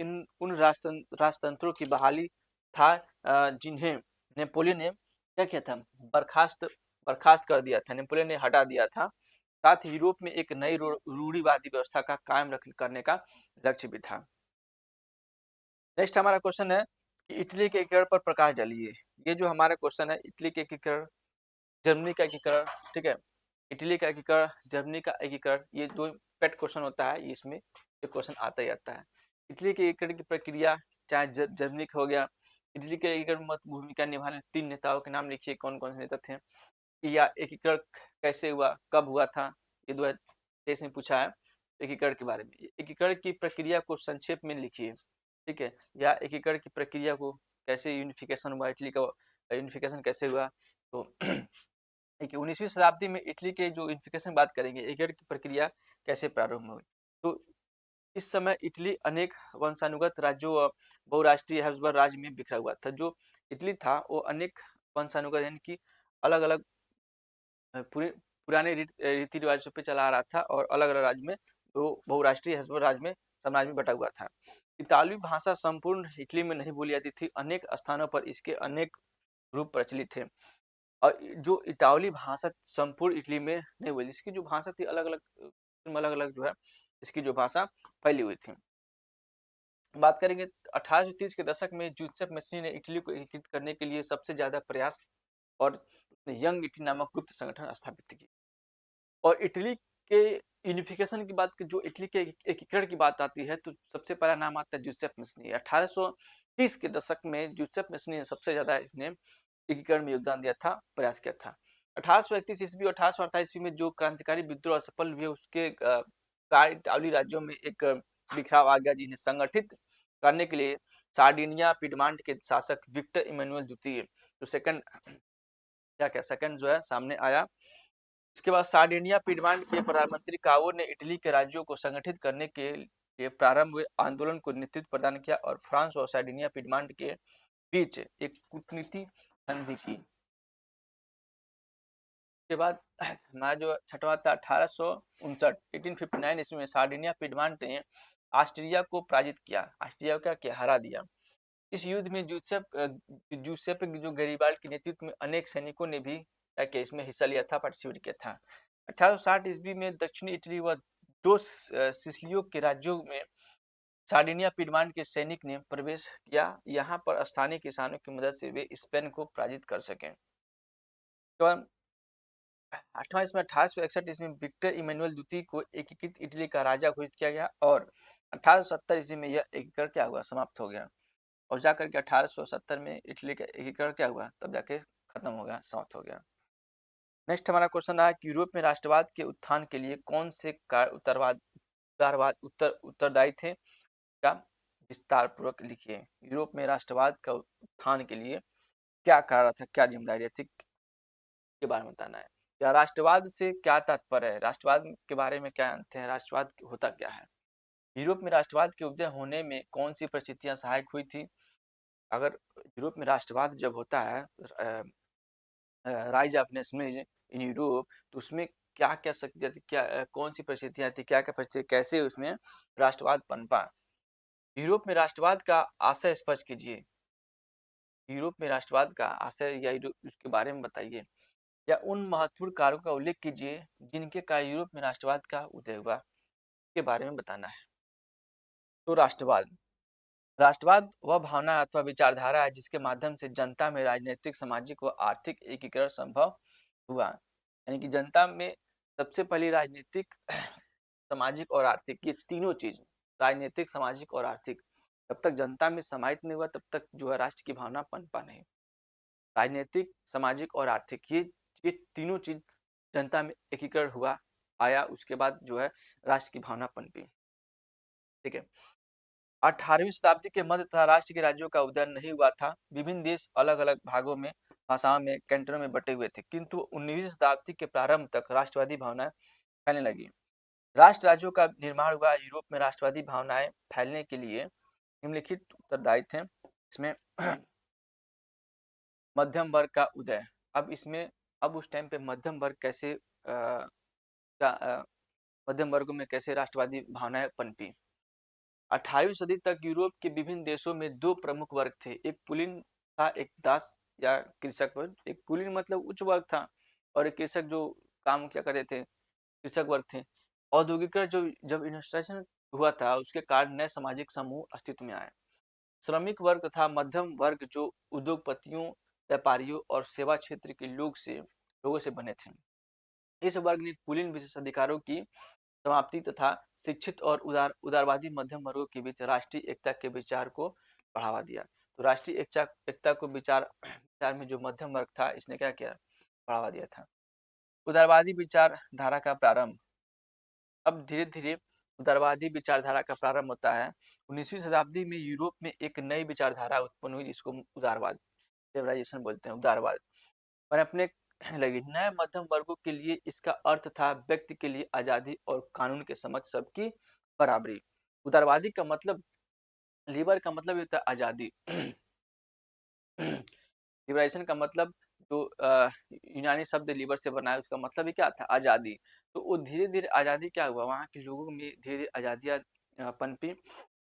उन राष्ट्रतंत्रों की बहाली था जिन्हें नेपोलियन ने क्या किया था, बर्खास्त कर दिया था, नेपोलियन ने हटा दिया था। साथ ही यूरोप में एक नई रूढ़िवादी व्यवस्था का कायम करने का लक्ष्य भी था। नेक्स्ट हमारा क्वेश्चन है कि इटली के एकीकरण पर प्रकाश डालिए। ये जो हमारा क्वेश्चन है, इटली के एकीकरण, जर्मनी का एकीकरण, ठीक है, इटली का एकीकरण, जर्मनी का एकीकरण, ये दो पेट क्वेश्चन होता है, इसमें ये क्वेश्चन आता ही आता है। इटली के एकीकरण की प्रक्रिया, चाहे जर्मनी का हो गया, इटली के एकीकरण में महत्वपूर्ण भूमिका निभाने 3 नेताओं के नाम लिखिए, कौन कौन से नेता थे। या एकीकरण कैसे हुआ, कब हुआ था, ये 2023 में पूछा है एकीकरण के बारे में। एकीकरण की प्रक्रिया को संक्षेप में लिखिए, ठीक है। या एकीकरण की प्रक्रिया को कैसे यूनिफिकेशन हुआ, इटली का यूनिफिकेशन कैसे हुआ। तो 19वीं शताब्दी में इटली के जो यूनिफिकेशन बात करेंगे, एकीकरण की प्रक्रिया कैसे प्रारंभ हुई। तो इस समय इटली अनेक वंशानुगत राज्यों और बहुराष्ट्रीय हैब्सबर्ग राज्य में बिखरा हुआ था। जो इटली था वो अनेक वंशानुगत यानी कि अलग अलग पुराने रीति रिवाजों पे चला आ रहा था और अलग अलग राज्य में तो बहुराष्ट्रीय हैब्सबर्ग राज्य में साम्राज्य में बटा हुआ था। इतालवी भाषा संपूर्ण इटली में नहीं बोली जाती थी, अनेक स्थानों पर इसके अनेक रूप प्रचलित थे। और जो इतालवी भाषा संपूर्ण इटली में नहीं बोली, इसकी जो भाषा थी अलग अलग जो है इसकी जो भाषा फैली हुई थी। बात करेंगे 1830 के दशक में जूसेप मैस्नी ने इटली को एकीकृत करने के लिए सबसे ज्यादा प्रयास और यंग इटली नामक गुप्त संगठन स्थापित की। और इटली के यूनिफिकेशन की बात की, जो इटली के एकीकरण की बात आती है, तो सबसे पहला नाम आता है जूसेप मैस्नी। 1830 के दशक में जूसेप मैस्नी ने सबसे ज्यादा इसने एकीकरण में योगदान दिया था, प्रयास किया था। 1831 ईस्वी और 1828 ईस्वी में जो क्रांतिकारी विद्रोह असफल हुए, उसके इतालवी राज्यों में एक बिखराव आ गया, जिन्हें संगठित करने के लिए सार्डिनिया पिडमांट के शासक विक्टर इमैनुअल द्वितीय जो सेकंड जो है सामने आया। इसके बाद सार्डिनिया पिडमांट के प्रधानमंत्री कावो ने इटली के राज्यों को संगठित करने के लिए प्रारंभ हुए आंदोलन को नेतृत्व प्रदान किया और फ्रांस और सार्डिनिया पिडमांट के बीच एक कूटनीति संधि की। के बाद हमारा जो छठवां था 1859 ईस्वी में सार्डिनिया पिडमांट ने ऑस्ट्रिया को पराजित किया, ऑस्ट्रिया को क्या हरा दिया। इस युद्ध में जूसेप जो गैरिबाल्डी के नेतृत्व में अनेक सैनिकों ने भी इसमें हिस्सा लिया था, पार्टिसिपेट किया था। 1860 ईस्वी में दक्षिणी इटली व दो सिसिलियों के राज्यों में सार्डिनिया पिडमांट के सैनिक ने प्रवेश किया, यहाँ पर स्थानीय किसानों की मदद से वे स्पेन को पराजित कर सके। तो 8वां इसमें 1861 ईस्वी में विक्टर इमैनुअल द्वितीय को एकीकृत इटली का राजा घोषित किया गया और 1870 ईस्वी में यह एकीकरण क्या हुआ, समाप्त हो गया। और जाकर के 1870 में इटली का एकीकरण क्या हुआ, तब जाके खत्म हो गया, समाप्त हो गया। नेक्स्ट हमारा क्वेश्चन रहा कि यूरोप में राष्ट्रवाद के उत्थान के लिए कौन से उत्तरदायी थे, का विस्तार पूर्वक लिखिए। यूरोप में राष्ट्रवाद का उत्थान के लिए क्या कारण था, क्या जिम्मेदारी थी, के बारे में बताना है। या राष्ट्रवाद से क्या तात्पर्य है, राष्ट्रवाद के बारे में क्या जानते हैं, राष्ट्रवाद होता क्या है। यूरोप में राष्ट्रवाद के उदय होने में कौन सी परिस्थितियां सहायक हुई थी। अगर यूरोप में राष्ट्रवाद जब होता है, rise of nationalism in Europe, तो उसमें क्या क्या शक्तियां थी, क्या कौन सी परिस्थितियां थी, क्या क्या परिस्थिति, कैसे उसमें राष्ट्रवाद पनपा। यूरोप में राष्ट्रवाद का आशय स्पष्ट कीजिए। यूरोप में राष्ट्रवाद का आशय या उसके बारे में बताइए, या उन महत्वपूर्ण कारकों का उल्लेख कीजिए जिनके कारण यूरोप में राष्ट्रवाद का उदय हुआ, के बारे में बताना है। तो राष्ट्रवाद वह भावना अथवा विचारधारा है जिसके माध्यम से जनता में राजनीतिक, सामाजिक व आर्थिक एकीकरण संभव हुआ। यानी कि जनता में सबसे पहली राजनीतिक, सामाजिक और आर्थिक, ये तीनों चीज, राजनीतिक, सामाजिक और आर्थिक, जब तक जनता में समाहित नहीं हुआ तब तक जो है राष्ट्र की भावना पनपा नहीं। राजनीतिक, सामाजिक और आर्थिक, ये तीनों चीज जनता में एकीकरण हुआ, आया, उसके बाद जो है राष्ट्र की भावना पनपी। ठीक है। 18वीं शताब्दी के मध्य तथा राष्ट्र के राज्यों का उदय नहीं हुआ था। विभिन्न देश अलग अलग भागों में, भाषाओं में, कैंटोनों में बटे हुए थे, किंतु 19वीं शताब्दी के प्रारंभ तक राष्ट्रवादी भावनाएं फैलने लगी। राष्ट्र राज्यों का निर्माण हुआ। यूरोप में राष्ट्रवादी भावनाएं फैलने के लिए निम्नलिखित उत्तरदायी थे। इसमें मध्यम वर्ग का उदय। अब उस टाइम पे मध्यम वर्ग कैसे मध्यम वर्ग में कैसे राष्ट्रवादी भावनाएं पनपी। 18वीं सदी तक यूरोप के विभिन्न देशों में दो प्रमुख वर्ग थे, एक कुलीन था, एक दास या कृषक वर्ग। एक कुलीन मतलब उच्च वर्ग था, और एक कृषक जो काम क्या करते थे, कृषक वर्ग थे। औद्योगिकरण जब इंडस्ट्रियलाइजेशन हुआ था, उसके कारण नए सामाजिक समूह अस्तित्व में आए। श्रमिक वर्ग तथा मध्यम वर्ग जो उद्योगपतियों, व्यापारियों और सेवा क्षेत्र के लोगों से बने थे। इस वर्ग ने कुलीन विशेषाधिकारों की समाप्ति तथा शिक्षित और उदारवादी मध्यम वर्गों के बीच राष्ट्रीय एकता के विचार को बढ़ावा दिया। तो राष्ट्रीय एकता को विचार में जो मध्यम वर्ग था, इसने क्या किया, बढ़ावा दिया था। उदारवादी विचारधारा का प्रारंभ। अब धीरे धीरे उदारवादी विचारधारा का प्रारंभ होता है। 19वीं शताब्दी में यूरोप में एक नई विचारधारा उत्पन्न हुई जिसको उदारवाद, सिविलाइजेशन बोलते हैं, उदारवाद और अपने लगी। नए मध्यम वर्गों के लिए इसका अर्थ था व्यक्ति के लिए आजादी और कानून के समक्ष सबकी बराबरी। उदारवादी का मतलब, लिबर का मतलब होता है आजादी। लिबरेशन का मतलब जो यूनानी शब्द लिबर से बना है, उसका मतलब ही क्या था, आजादी। तो वो धीरे धीरे आजादी क्या हुआ, वहाँ के लोगों में धीरे धीरे आजादियाँ पनपी,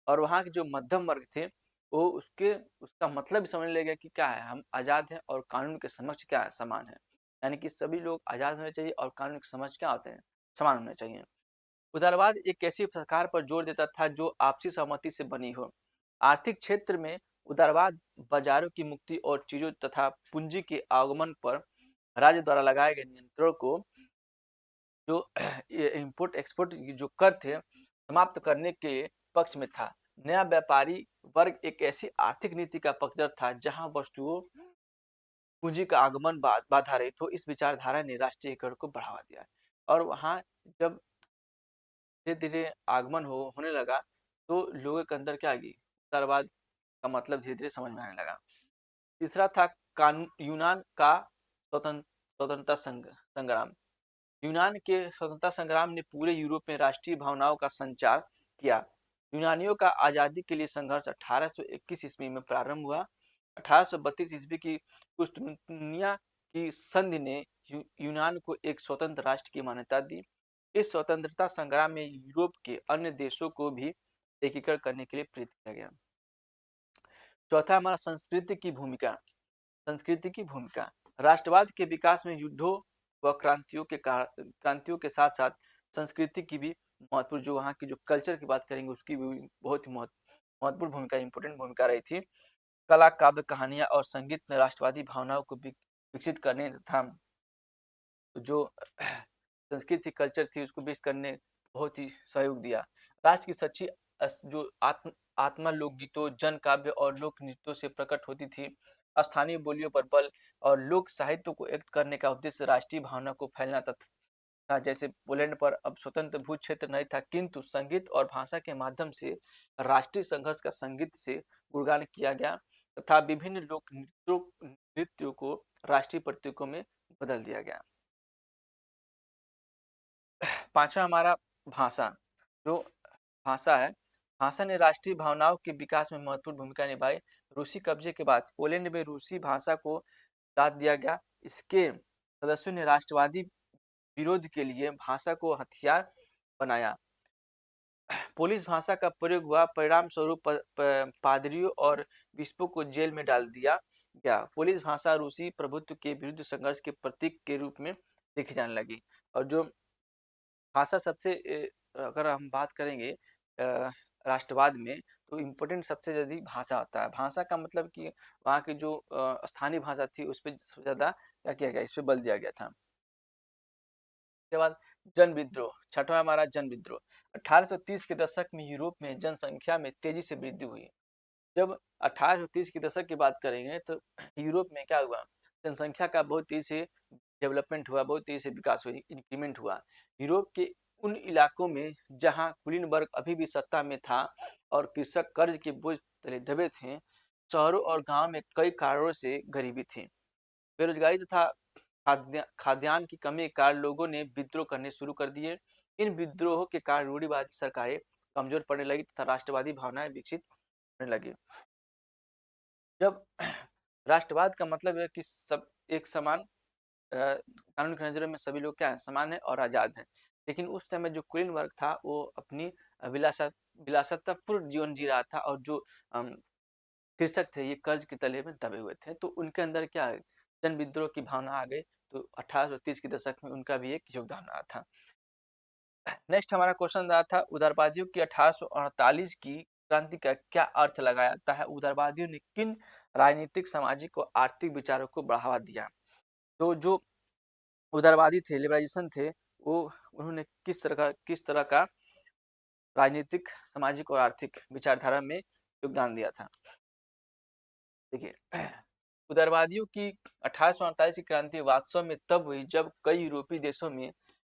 और वहाँ के जो मध्यम वर्ग थे वो उसका मतलब समझने लगे कि क्या है, हम आजाद हैं और कानून के समक्ष क्या है, समान है। यानी कि सभी लोग आजाद होने चाहिए और कानून के समक्ष क्या होते हैं, समान होने चाहिए। उदारवाद एक ऐसी सरकार पर जोर देता था जो आपसी सहमति से बनी हो। आर्थिक क्षेत्र में उदारवाद बाजारों की मुक्ति और चीजों तथा पूंजी के आगमन पर राज्य द्वारा लगाए गए नियंत्रण को, जो इंपोर्ट एक्सपोर्ट जो कर थे, समाप्त करने के पक्ष में था। नया व्यापारी वर्ग एक ऐसी आर्थिक नीति का पक्षधर था जहां वस्तुओं, पूंजी का आगमन बाधा रही। तो इस विचारधारा ने राष्ट्रीयकरण को बढ़ावा दिया, और वहां जब धीरे धीरे आगमन होने लगा तो लोगों के अंदर क्या आ गई, उदारवाद का मतलब धीरे धीरे समझ में आने लगा। तीसरा था यूनान का स्वतंत्रता संग्राम। यूनान के स्वतंत्रता संग्राम ने पूरे यूरोप में राष्ट्रीय भावनाओं का संचार किया। यूनानियों का आजादी के लिए संघर्ष 1821 ईस्वी में प्रारंभ हुआ। 1832 ईस्वी की कुस्तुनतुनिया की संधि ने यूनान को एक स्वतंत्र राष्ट्र की मान्यता दी। इस स्वतंत्रता संग्राम में यूरोप के अन्य देशों को भी एकीकरण करने के लिए प्रेरित किया गया। चौथा हमारा संस्कृति की भूमिका। राष्ट्रवाद के विकास में युद्धों व क्रांतियों के साथ साथ संस्कृति की भी महत्वपूर्ण, जो वहाँ की जो कल्चर की बात करेंगे उसकी भी बहुत ही महत्वपूर्ण भूमिका, इंपॉर्टेंट भूमिका रही थी। कला, काव्य, कहानियाँ और संगीत ने राष्ट्रवादी भावनाओं को विकसित करने तथा जो संस्कृति कल्चर थी उसको बेस करने बहुत ही सहयोग दिया। राष्ट्र की सच्ची जो आत्मा लोकगीतों, जन काव्य और लोक नृत्यों से प्रकट होती थी। स्थानीय बोलियों पर बल और लोक साहित्य को व्यक्त करने का उद्देश्य राष्ट्रीय भावना को फैलाना था। जैसे पोलैंड पर अब स्वतंत्र भू क्षेत्र नहीं था, किंतु संगीत और भाषा के माध्यम से राष्ट्रीय संघर्ष का संगीत से गुणगान किया गया तथा विभिन्न लोक नृत्यों को राष्ट्रीय प्रतीकों में बदल दिया गया। पांचवा हमारा भाषा। जो भाषा है, भाषा ने राष्ट्रीय भावनाओं के विकास में महत्वपूर्ण भूमिका निभाई। रूसी कब्जे के बाद पोलैंड में रूसी भाषा को दाद दिया गया। इसके सदस्यों ने राष्ट्रवादी विरोध के लिए भाषा को हथियार बनाया। पोलिश भाषा का प्रयोग हुआ, परिणाम स्वरूप पादरियों और बिशपों को जेल में डाल दिया गया। पोलिश भाषा रूसी प्रभुत्व के विरुद्ध संघर्ष के प्रतीक के रूप में देखी जाने लगी। और जो भाषा सबसे अगर हम बात करेंगे राष्ट्रवाद में, तो इम्पोर्टेंट सबसे ज़्यादा भाषा होता है। भाषा का मतलब कि वहाँ की जो स्थानीय भाषा थी उस पे सबसे ज़्यादा क्या किया गया, इस पे बल दिया गया था। उसके बाद जन विद्रोह, छठवां हमारा जन विद्रोह। 1830 के दशक में यूरोप में जनसंख्या में तेजी से वृद्धि हुई। जब 1830 के दशक की बात करेंगे तो यूरोप में क्या हुआ, जनसंख्या का बहुत तेजी से डेवलपमेंट हुआ, बहुत तेजी से विकास हुआ, इंक्रीमेंट हुआ। यूरोप के उन इलाकों में जहां कुलीन वर्ग अभी भी सत्ता में था और कृषक कर्ज के बोझ तले दबे थे, शहरों और गांव में कई कारणों से गरीबी थी। बेरोजगारी तथा खाद्यान्न की कमी के कारण लोगों ने विद्रोह करने शुरू कर दिए। इन विद्रोहों के कारण रूढ़िवादी सरकारें कमजोर पड़ने लगी तथा राष्ट्रवादी भावनाएं विकसित होने लगी। जब राष्ट्रवाद का मतलब है कि सब एक समान, कानून की नजरों में सभी लोग क्या है, समान है और आजाद हैं। लेकिन उस समय जो कुलीन वर्ग था वो अपनी विलासतापूर्ण जीवन जी रहा था और जो कृषक थे ये कर्ज के तले में दबे हुए थे, तो उनके अंदर क्या है, जन विद्रोह की भावना आ गई। तो 1830 के दशक में उनका भी एक योगदान रहा था। नेक्स्ट हमारा क्वेश्चन रहा था उदारवादियों की 1848 की क्रांति का क्या अर्थ लगाया जाता है। उदारवादियों ने किन राजनीतिक, सामाजिक और आर्थिक विचारों को बढ़ावा दिया। तो जो उदारवादी थे, लिबरलाइजेशन थे, वो उन्होंने किस तरह का राजनीतिक, सामाजिक और आर्थिक विचारधारा में योगदान दिया था। देखिए, उदारवादियों की 1848 की क्रांति वास्तव में तब हुई जब कई यूरोपीय देशों में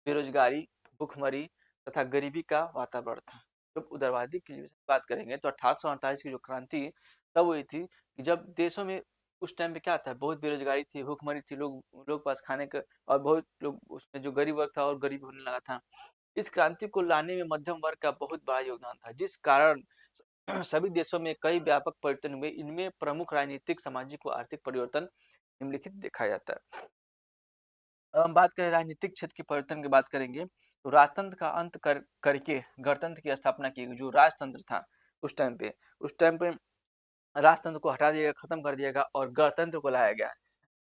बेरोजगारी, भूखमरी तथा गरीबी का वातावरण था। जब उदारवादी की बात करेंगे तो 1848 की जो क्रांति तब हुई थी कि जब देशों में उस टाइम पे क्या था, बहुत बेरोजगारी थी, भूखमरी थी, लोग पास खाने का, और बहुत लोग उसमें जो गरीब वर्ग था और गरीब होने लगा था। इस क्रांति को लाने में मध्यम वर्ग का बहुत बड़ा योगदान था, जिस कारण सभी देशों में कई व्यापक परिवर्तन हुए। इनमें प्रमुख राजनीतिक, सामाजिक व आर्थिक परिवर्तन निम्नलिखित देखा जाता है। अब हम बात करें राजनीतिक क्षेत्र के परिवर्तन की बात करेंगे तो राजतंत्र का अंत करके गणतंत्र की स्थापना की गई। जो राजतंत्र था उस टाइम पे राजतंत्र को हटा दिया गया, खत्म कर दिया गया और गणतंत्र को लाया गया।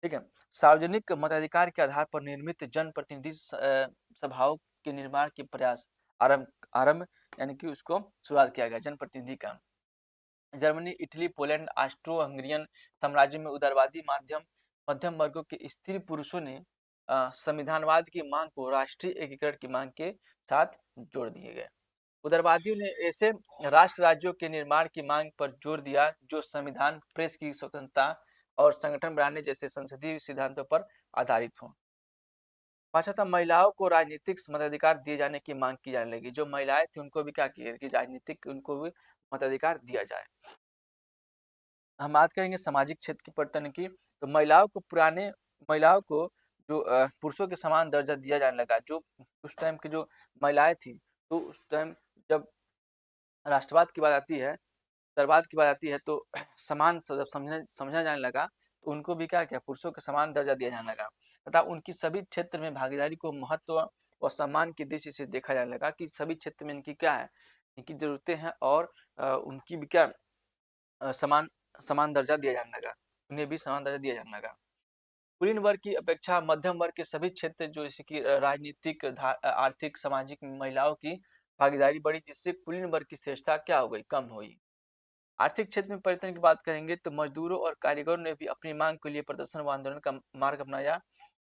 ठीक है। सार्वजनिक मताधिकार के आधार पर निर्मित जनप्रतिनिधि सभाओं के निर्माण के प्रयास आरंभ आरंभ यानी कि उसको शुरुआत किया गया जनप्रतिनिधि का। Germany, Italy, Poland, Austro Hungarian साम्राज्य में उदारवादी मध्यम वर्गों के स्त्री पुरुषों ने संविधानवाद की मांग को राष्ट्रीय एकीकरण की मांग के साथ जोड़ दिए गए। उदारवादियों ने ऐसे राष्ट्र राज्यों के निर्माण की मांग पर जोर दिया जो संविधान, प्रेस की स्वतंत्रता और संगठन बनाने जैसे संसदीय सिद्धांतों पर आधारित हों। पांचवा था महिलाओं को राजनीतिक मताधिकार दिए जाने की मांग की जाने लगी। जो महिलाएं थी उनको भी क्या किया कि राजनीतिक उनको भी मताधिकार दिया जाए। हम बात करेंगे सामाजिक क्षेत्र की परिवर्तन की, तो महिलाओं को जो पुरुषों के समान दर्जा दिया जाने लगा। जो उस टाइम की जो महिलाएं थी, तो उस टाइम जब राष्ट्रवाद की बात आती है, दरबार की बात आती है, तो समान जब समझा जाने लगा तो उनको भी क्या किया, पुरुषों के समान दर्जा दिया जाने लगा तथा उनकी सभी क्षेत्र में भागीदारी को महत्व और सम्मान की दृष्टि से देखा जाने लगा कि सभी क्षेत्र में इनकी क्या है, इनकी जरूरतें हैं और उनकी भी क्या समान समान दर्जा दिया जाने लगा, उन्हें भी समान दर्जा दिया जाने लगा। कुलीन वर्ग की अपेक्षा मध्यम वर्ग के सभी क्षेत्र जो जैसे कि राजनीतिक, आर्थिक, सामाजिक, महिलाओं की भागीदारी बढ़ी, जिससे कुलीन वर्ग की श्रेष्ठता क्या हो गई, कम हुई। आर्थिक क्षेत्र में परिवर्तन की बात करेंगे तो मजदूरों और कारीगरों ने भी अपनी मांग के लिए प्रदर्शन व आंदोलन का मार्ग अपनाया।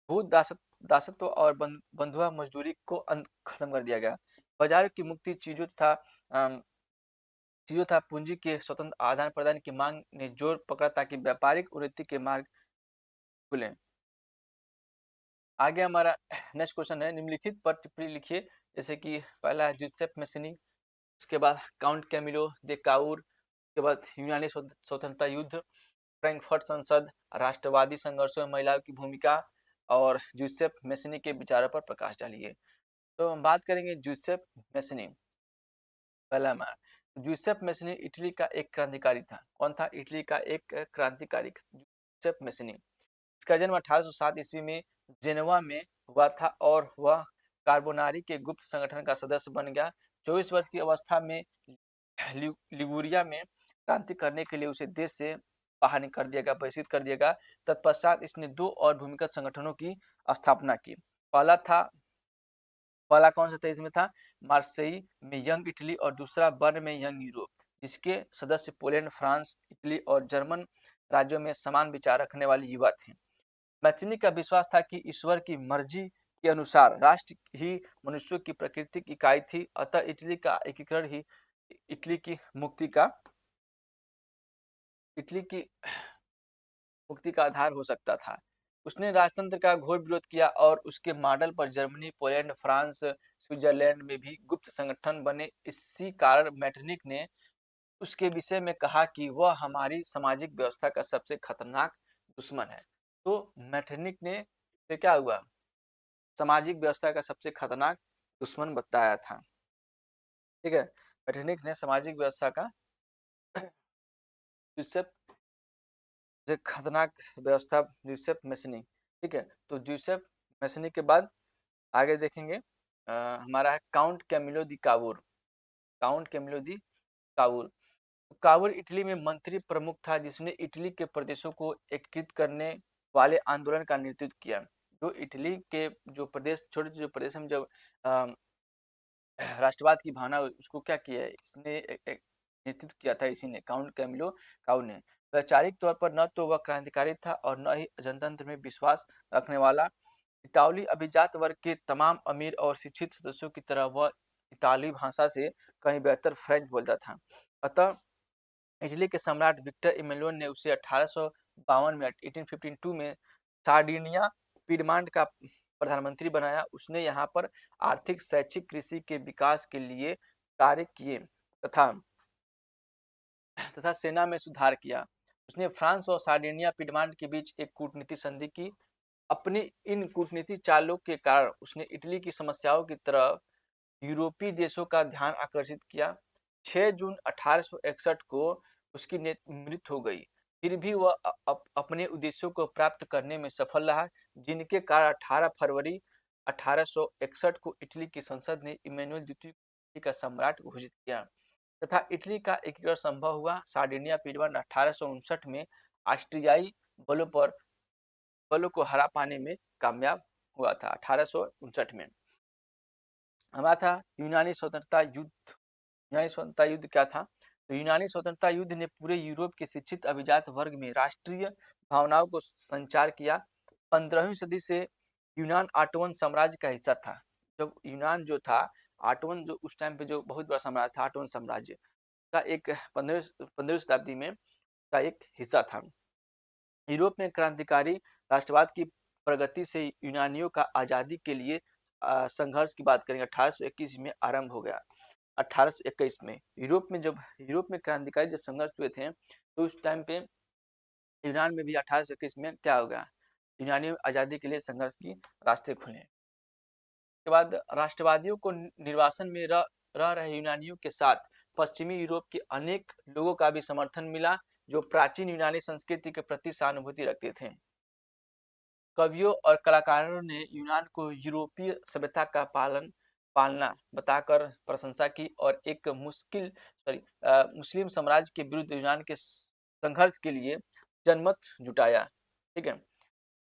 भूत दासत्व और बंधुआ मजदूरी को खत्म कर दिया गया। बाजार की मुक्ति चीजों तथा पूंजी के स्वतंत्र आदान प्रदान की मांग ने जोर पकड़ा ताकि व्यापारिक उन्नति के मार्ग खुले। आगे हमारा नेक्स्ट क्वेश्चन है, निम्नलिखित पर टिप्पणी लिखिए। जैसे कि पहला है जूसेफ मेसनी, उसके बाद काउंट कैमिलो दे काउर, उसके बाद यूनानी स्वतंत्रता युद्ध, फ्रैंकफर्ट संसद, राष्ट्रवादी संघर्षों में महिलाओं की भूमिका और जूसेफ मेसनी के विचारों पर प्रकाश डालिए। तो हम बात करेंगे जूसेफ मेसनी। पहला हमारा जूसेफ मेसनी इटली का एक क्रांतिकारी था। कौन था? इटली का एक क्रांतिकारी जूसेफ मेसनी। इसका जन्म 1807 ईस्वी में जेनेवा में हुआ था और वह कार्बोनारी के गुप्त संगठन का सदस्य बन गया। 24 वर्ष की अवस्था में लिगुरिया में क्रांति करने के लिए उसे देश से बाहर कर दिया गया, बहिष्कृत कर दिया गया। तत्पश्चात इसने 2 और भूमिगत संगठनों की स्थापना की। पहला कौन सा था? इसमें था मार्सेई में यंग इटली और दूसरा बर्न में यंग यूरोप, जिसके सदस्य पोलैंड, फ्रांस, इटली और जर्मन राज्यों में समान विचार रखने वाले युवा थे। मैसिनी का विश्वास था कि ईश्वर की मर्जी के अनुसार राष्ट्र ही मनुष्यों की प्राकृतिक इकाई थी, अतः इटली का एकीकरण ही इटली की मुक्ति का आधार हो सकता था। उसने राजतंत्र का घोर विरोध किया और उसके मॉडल पर जर्मनी, पोलैंड, फ्रांस, स्विट्जरलैंड में भी गुप्त संगठन बने। इसी कारण मेटरनिक ने उसके विषय में कहा कि वह हमारी सामाजिक व्यवस्था का सबसे खतरनाक दुश्मन है। तो मेटरनिक ने से क्या हुआ? सामाजिक व्यवस्था का सबसे खतरनाक दुश्मन बताया था। ठीक है, मेटरनिक ने सामाजिक व्यवस्था का खतरनाक व्यवस्था जूसेफ मेसनी। ठीक है, तो जूसेफ मेसनी के बाद आगे देखेंगे हमारा है काउंट कैमिलो दी कावूर। काउंट कैमिलो दी कावूर कावूर इटली में मंत्री प्रमुख था, जिसने इटली के प्रदेशों को एकीकृत करने वाले आंदोलन का नेतृत्व किया। जो इटली के जो प्रदेश, छोटे जो प्रदेश में जब राष्ट्रवाद की भावना, उसको क्या किया है इसने, नेतृत्व किया था इसी ने, काउंट कैमिलो कावूर ने। वैचारिक तौर पर न तो वह क्रांतिकारी था और न ही जनतंत्र में विश्वास रखने वाला। इतालवी अभिजात वर्ग के तमाम अमीर और शिक्षित सदस्यों की तरह वह इतालवी भाषा से कहीं बेहतर फ्रेंच बोलता था। अतः इटली के सम्राट विक्टर इमैनुअल ने उसे 1852 में 1852 में सार्डिनिया पिडमांट का प्रधानमंत्री बनाया। उसने यहाँ पर आर्थिक, शैक्षिक, कृषि के विकास के लिए कार्य किए तथा सेना में सुधार किया। उसने फ्रांस और सार्डिनिया पिडमांट के बीच एक कूटनीतिक संधि की। अपनी इन कूटनीतिक चालों के कारण उसने इटली की समस्याओं की तरफ यूरोपीय देशों का ध्यान आकर्षित किया। 6 जून 1861 को उसकी मृत्यु हो गई। फिर भी वह अपने उद्देश्यों को प्राप्त करने में सफल रहा, जिनके कारण 18 फरवरी 1861 को इटली की संसद ने इमैनुअल द्वितीय का सम्राट घोषित किया तथा इटली का एकीकरण संभव हुआ। सार्डिनिया पिडमांट 1859 में ऑस्ट्रियाई बलों को हरा पाने में कामयाब हुआ था। 1859 में हमारा था यूनानी स्वतंत्रता युद्ध। यूनानी स्वतंत्रता युद्ध क्या था? तो यूनानी स्वतंत्रता युद्ध ने पूरे यूरोप के शिक्षित अभिजात वर्ग में राष्ट्रीय भावनाओं को संचार किया। 15वीं सदी से यूनान ऑटोमन साम्राज्य का हिस्सा था। जब यूनान जो था, ऑटोमन जो उस टाइम पे जो बहुत बड़ा साम्राज्य था, ऑटोमन साम्राज्य का एक 15वीं शताब्दी में का एक हिस्सा था। यूरोप में क्रांतिकारी राष्ट्रवाद की प्रगति से यूनानियों का आज़ादी के लिए संघर्ष की बात करेंगे 1821 में आरंभ हो गया। 1821 में यूरोप में क्रांतिकारी जब संघर्ष हुए थे, तो उस टाइम पे यूनान में भी 1821 में क्या हो गया? यूनानियों आज़ादी के लिए संघर्ष की रास्ते खुले। के बाद राष्ट्रवादियों को निर्वासन में रह रहे यूनानियों के साथ पश्चिमी यूरोप के अनेक लोगों का भी समर्थन मिला, जो प्राचीन यूनानी संस्कृति के प्रति सहानुभूति रखते थे। कवियों और कलाकारों ने यूनान को यूरोपीय सभ्यता का पालना बताकर प्रशंसा की और एक मुस्लिम साम्राज्य के विरुद्ध यूनान के संघर्ष के लिए जनमत जुटाया। ठीक है,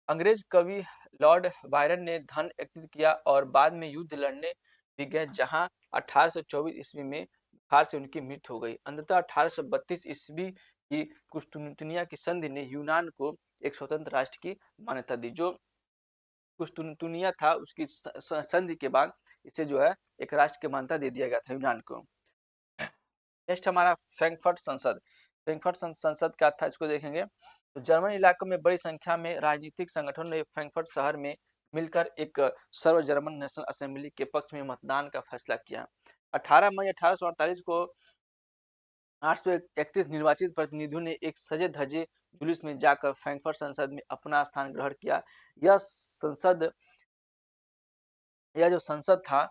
अंग्रेज कवि लॉर्ड बायरन ने धन एकत्रित किया और बाद में युद्ध लड़ने भी गए, जहां 1824 ईस्वी में बुखार से उनकी मृत्यु हो गई। अंततः 1832 ईस्वी की कुस्तुनतुनिया की संधि ने यूनान को एक स्वतंत्र राष्ट्र की मान्यता दी। जो कुस्तुनतुनिया था उसकी संधि के बाद इसे जो है एक राष्ट्र की मान्यता दे दिया गया था यूनान को। नेक्स्ट हमारा फ्रैंकफर्ट संसद। फ्रैंकफर्ट संसद क्या था इसको देखेंगे। तो जर्मन इलाकों में बड़ी संख्या में राजनीतिक संगठनों ने फ्रैंकफर्ट शहर में मिलकर एक सर्व जर्मन नेशनल असेंबली के पक्ष में मतदान का फैसला किया। 18 मई 1848 को 831 निर्वाचित प्रतिनिधियों ने एक सजे धजे जुलूस में जाकर फ्रैंकफर्ट संसद में अपना स्थान ग्रहण किया। यह जो संसद था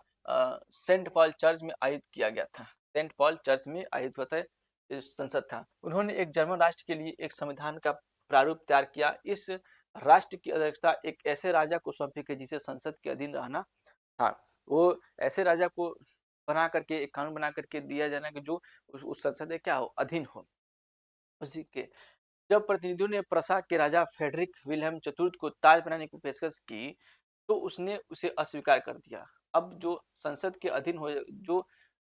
सेंट पॉल चर्च में आयोजित किया गया था। सेंट पॉल चर्च में आयोजित होता है संसद था। उन्होंने एक जर्मन राष्ट्र के लिए एक संविधान का प्रारूप तैयार किया। इस राष्ट्र की अध्यक्षता एक ऐसे राजा को सौंपी गई जिसे संसद के अधीन रहना था। वो ऐसे राजा को बना करके एक कानून बना करके दिया जाना कि जो उस संसद के क्या हो, अधीन हो उसी के। जब प्रतिनिधियों ने प्रसा के राजा फ्रेडरिक विल्हेम चतुर्थ को ताज बनाने की पेशकश की तो उसने उसे अस्वीकार कर दिया। अब जो संसद के अधीन हो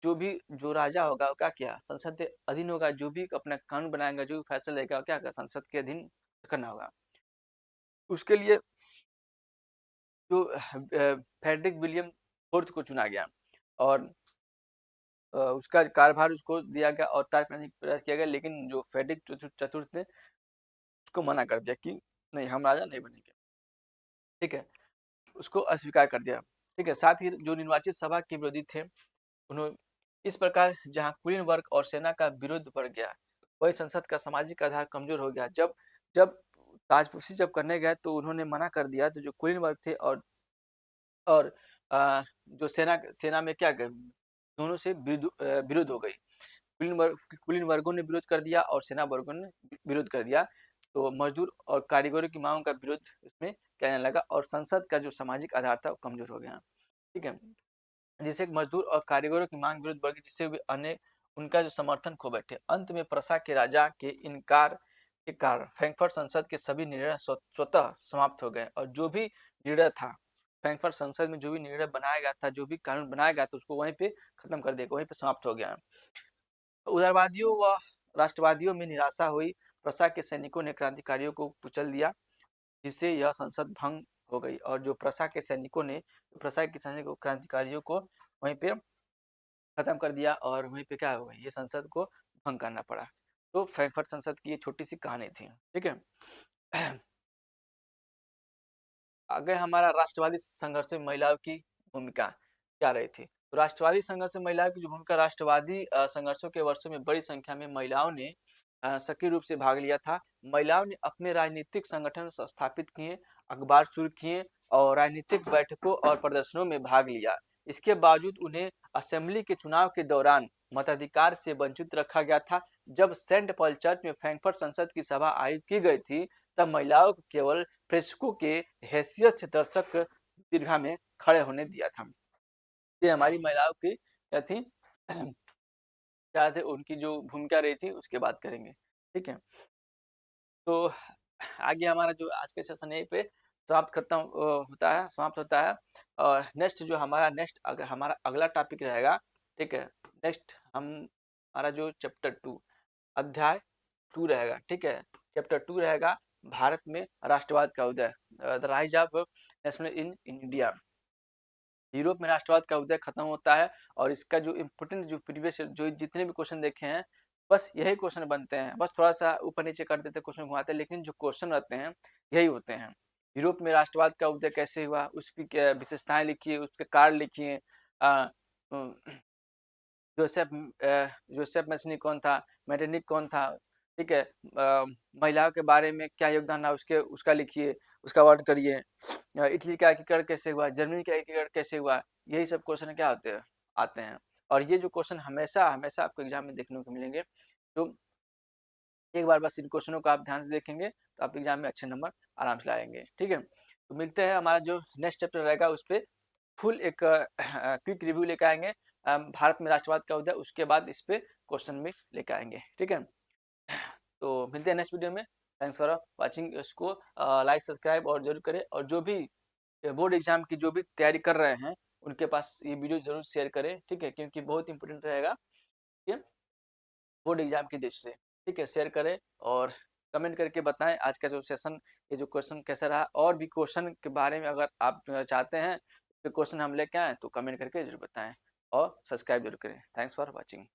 जो राजा होगा वो क्या किया, संसद के अधीन होगा, जो भी अपना कानून बनाएगा, जो भी फैसला लेगा क्या कर संसद के अधीन करना होगा। उसके लिए जो फ्रेडरिक विलियम फोर्थ को चुना गया और उसका कार्यभार उसको दिया गया और ताज बनाने का प्रयास किया गया, लेकिन जो फ्रेडरिक चतुर्थ ने उसको मना कर दिया कि नहीं, हम राजा नहीं बनेंगे। ठीक है, उसको अस्वीकार कर दिया। ठीक है, साथ ही जो निर्वाचित सभा के विरोधी थे उन्होंने इस प्रकार जहां कुलीन वर्ग और सेना का विरोध बढ़ गया, वही संसद का सामाजिक आधार कमजोर हो गया। जब जब ताजपोशी जब करने गए तो उन्होंने मना कर दिया, तो जो कुलीन वर्ग थे और जो सेना में क्या गए, दोनों से विरोध हो गई। कुलीन वर्गों ने विरोध कर दिया और सेना वर्गों ने विरोध कर दिया, तो मजदूर और कारीगरों की मांगों का विरोध इसमें कहने लगा और संसद का जो सामाजिक आधार था वो कमजोर हो गया। ठीक है, जिससे मजदूर और कारीगरों की मांग विरुद्ध बढ़ गई, जिससे वे अन्य उनका जो समर्थन खो बैठे। अंत में प्रसा के राजा के इनकार के कारण फ्रैंकफर्ट संसद के सभी निर्णय स्वतः समाप्त हो गए और जो भी निर्णय था फ्रैंकफर्ट संसद में, जो भी निर्णय बनाया गया था, जो भी कानून बनाया गया था, उसको वहीं पे खत्म कर दिया, वहीं पे समाप्त हो गया। उदारवादियों व राष्ट्रवादियों में निराशा हुई। प्रसा के सैनिकों ने क्रांतिकारियों को कुचल दिया, जिससे यह संसद भंग हो गई और जो प्रसा के क्रांतिकारियों को वहीं पे खत्म कर दिया और वहीं पे क्या हो गई, ये संसद को भंग करना पड़ा। तो फ्रैंकफर्ट संसद की ये छोटी सी कहानी थी। ठीक है, आगे हमारा राष्ट्रवादी संघर्ष में महिलाओं की भूमिका क्या रही थी। तो राष्ट्रवादी संघर्ष में महिलाओं की जो भूमिका, राष्ट्रवादी संघर्षों के वर्षों में बड़ी संख्या में महिलाओं ने सक्रिय रूप से भाग लिया था। महिलाओं ने अपने राजनीतिक संगठन स्थापित किए, अखबार शुरू किए और राजनीतिक बैठकों और प्रदर्शनों में भाग लिया। इसके बावजूद उन्हें असेंबली के चुनाव के दौरान मताधिकार से वंचित रखा गया था। जब सेंट पॉल चर्च में फ्रैंकफर्ट संसद की सभा आयोजित की गई थी, तब महिलाओं को केवल प्रेक्षकों के हैसियत से दर्शक दीर्घा में खड़े होने दिया था। ये हमारी महिलाओं की क्या थी, क्या थे उनकी जो भूमिका रही थी, उसके बात करेंगे। ठीक है, तो आगे हमारा जो आज के सेशन यहीं पे समाप्त होता है और नेक्स्ट हमारा अगला टॉपिक रहेगा। ठीक है, नेक्स्ट हमारा जो चैप्टर 2 अध्याय 2 रहेगा। ठीक है, चैप्टर 2 रहेगा भारत में राष्ट्रवाद का उदय, the rise of national in India. Europe में राष्ट्रवाद का उदय खत्म होता है और इसका जो इम्पोर्टेंट जो प्रीवियस जो जितने भी क्वेश्चन देखे हैं, बस यही क्वेश्चन बनते हैं, बस थोड़ा सा ऊपर नीचे कर देते क्वेश्चन घुमाते हैं, लेकिन जो क्वेश्चन रहते हैं यही होते हैं। यूरोप में राष्ट्रवाद का उदय कैसे हुआ, उसकी क्या विशेषताएं लिखिए, उसके कारण लिखिए। जोसेफ जोसेफ मैसनी कौन था, मेटरनिक कौन था। ठीक है, महिलाओं के बारे में क्या योगदान रहा उसका लिखिए, उसका वर्णन करिए। इटली का एकीकरण कैसे हुआ, जर्मनी का एकीकरण कैसे हुआ, यही सब क्वेश्चन क्या आते हैं और ये जो क्वेश्चन हमेशा हमेशा आपको एग्जाम में देखने को मिलेंगे। तो एक बार बस इन क्वेश्चनों को आप ध्यान से देखेंगे तो आप एग्जाम में अच्छे नंबर आराम से लाएंगे। ठीक है, तो मिलते हैं, हमारा जो नेक्स्ट चैप्टर रहेगा उस पर फुल एक क्विक रिव्यू लेकर आएंगे। भारत में राष्ट्रवाद का उदय, उसके बाद इस पे क्वेश्चन भी लेकर आएंगे। ठीक है, तो मिलते हैं नेक्स्ट वीडियो में। थैंक्स फॉर वाचिंग, इसको लाइक सब्सक्राइब और जरूर करें। और जो भी बोर्ड एग्जाम की जो भी तैयारी कर रहे हैं उनके पास ये वीडियो ज़रूर शेयर करें, ठीक है? क्योंकि बहुत इंपॉर्टेंट रहेगा, ठीक है? बोर्ड एग्ज़ाम की दृष्टि से, ठीक है? शेयर करें और कमेंट करके बताएँ आज का जो सेशन, ये जो क्वेश्चन कैसा रहा, और भी क्वेश्चन के बारे में अगर आप चाहते हैं, तो क्वेश्चन हम लेके आएँ, तो कमेंट करके ज़रूर बताएँ और सब्सक्राइब ज़रूर करें। Thanks for watching.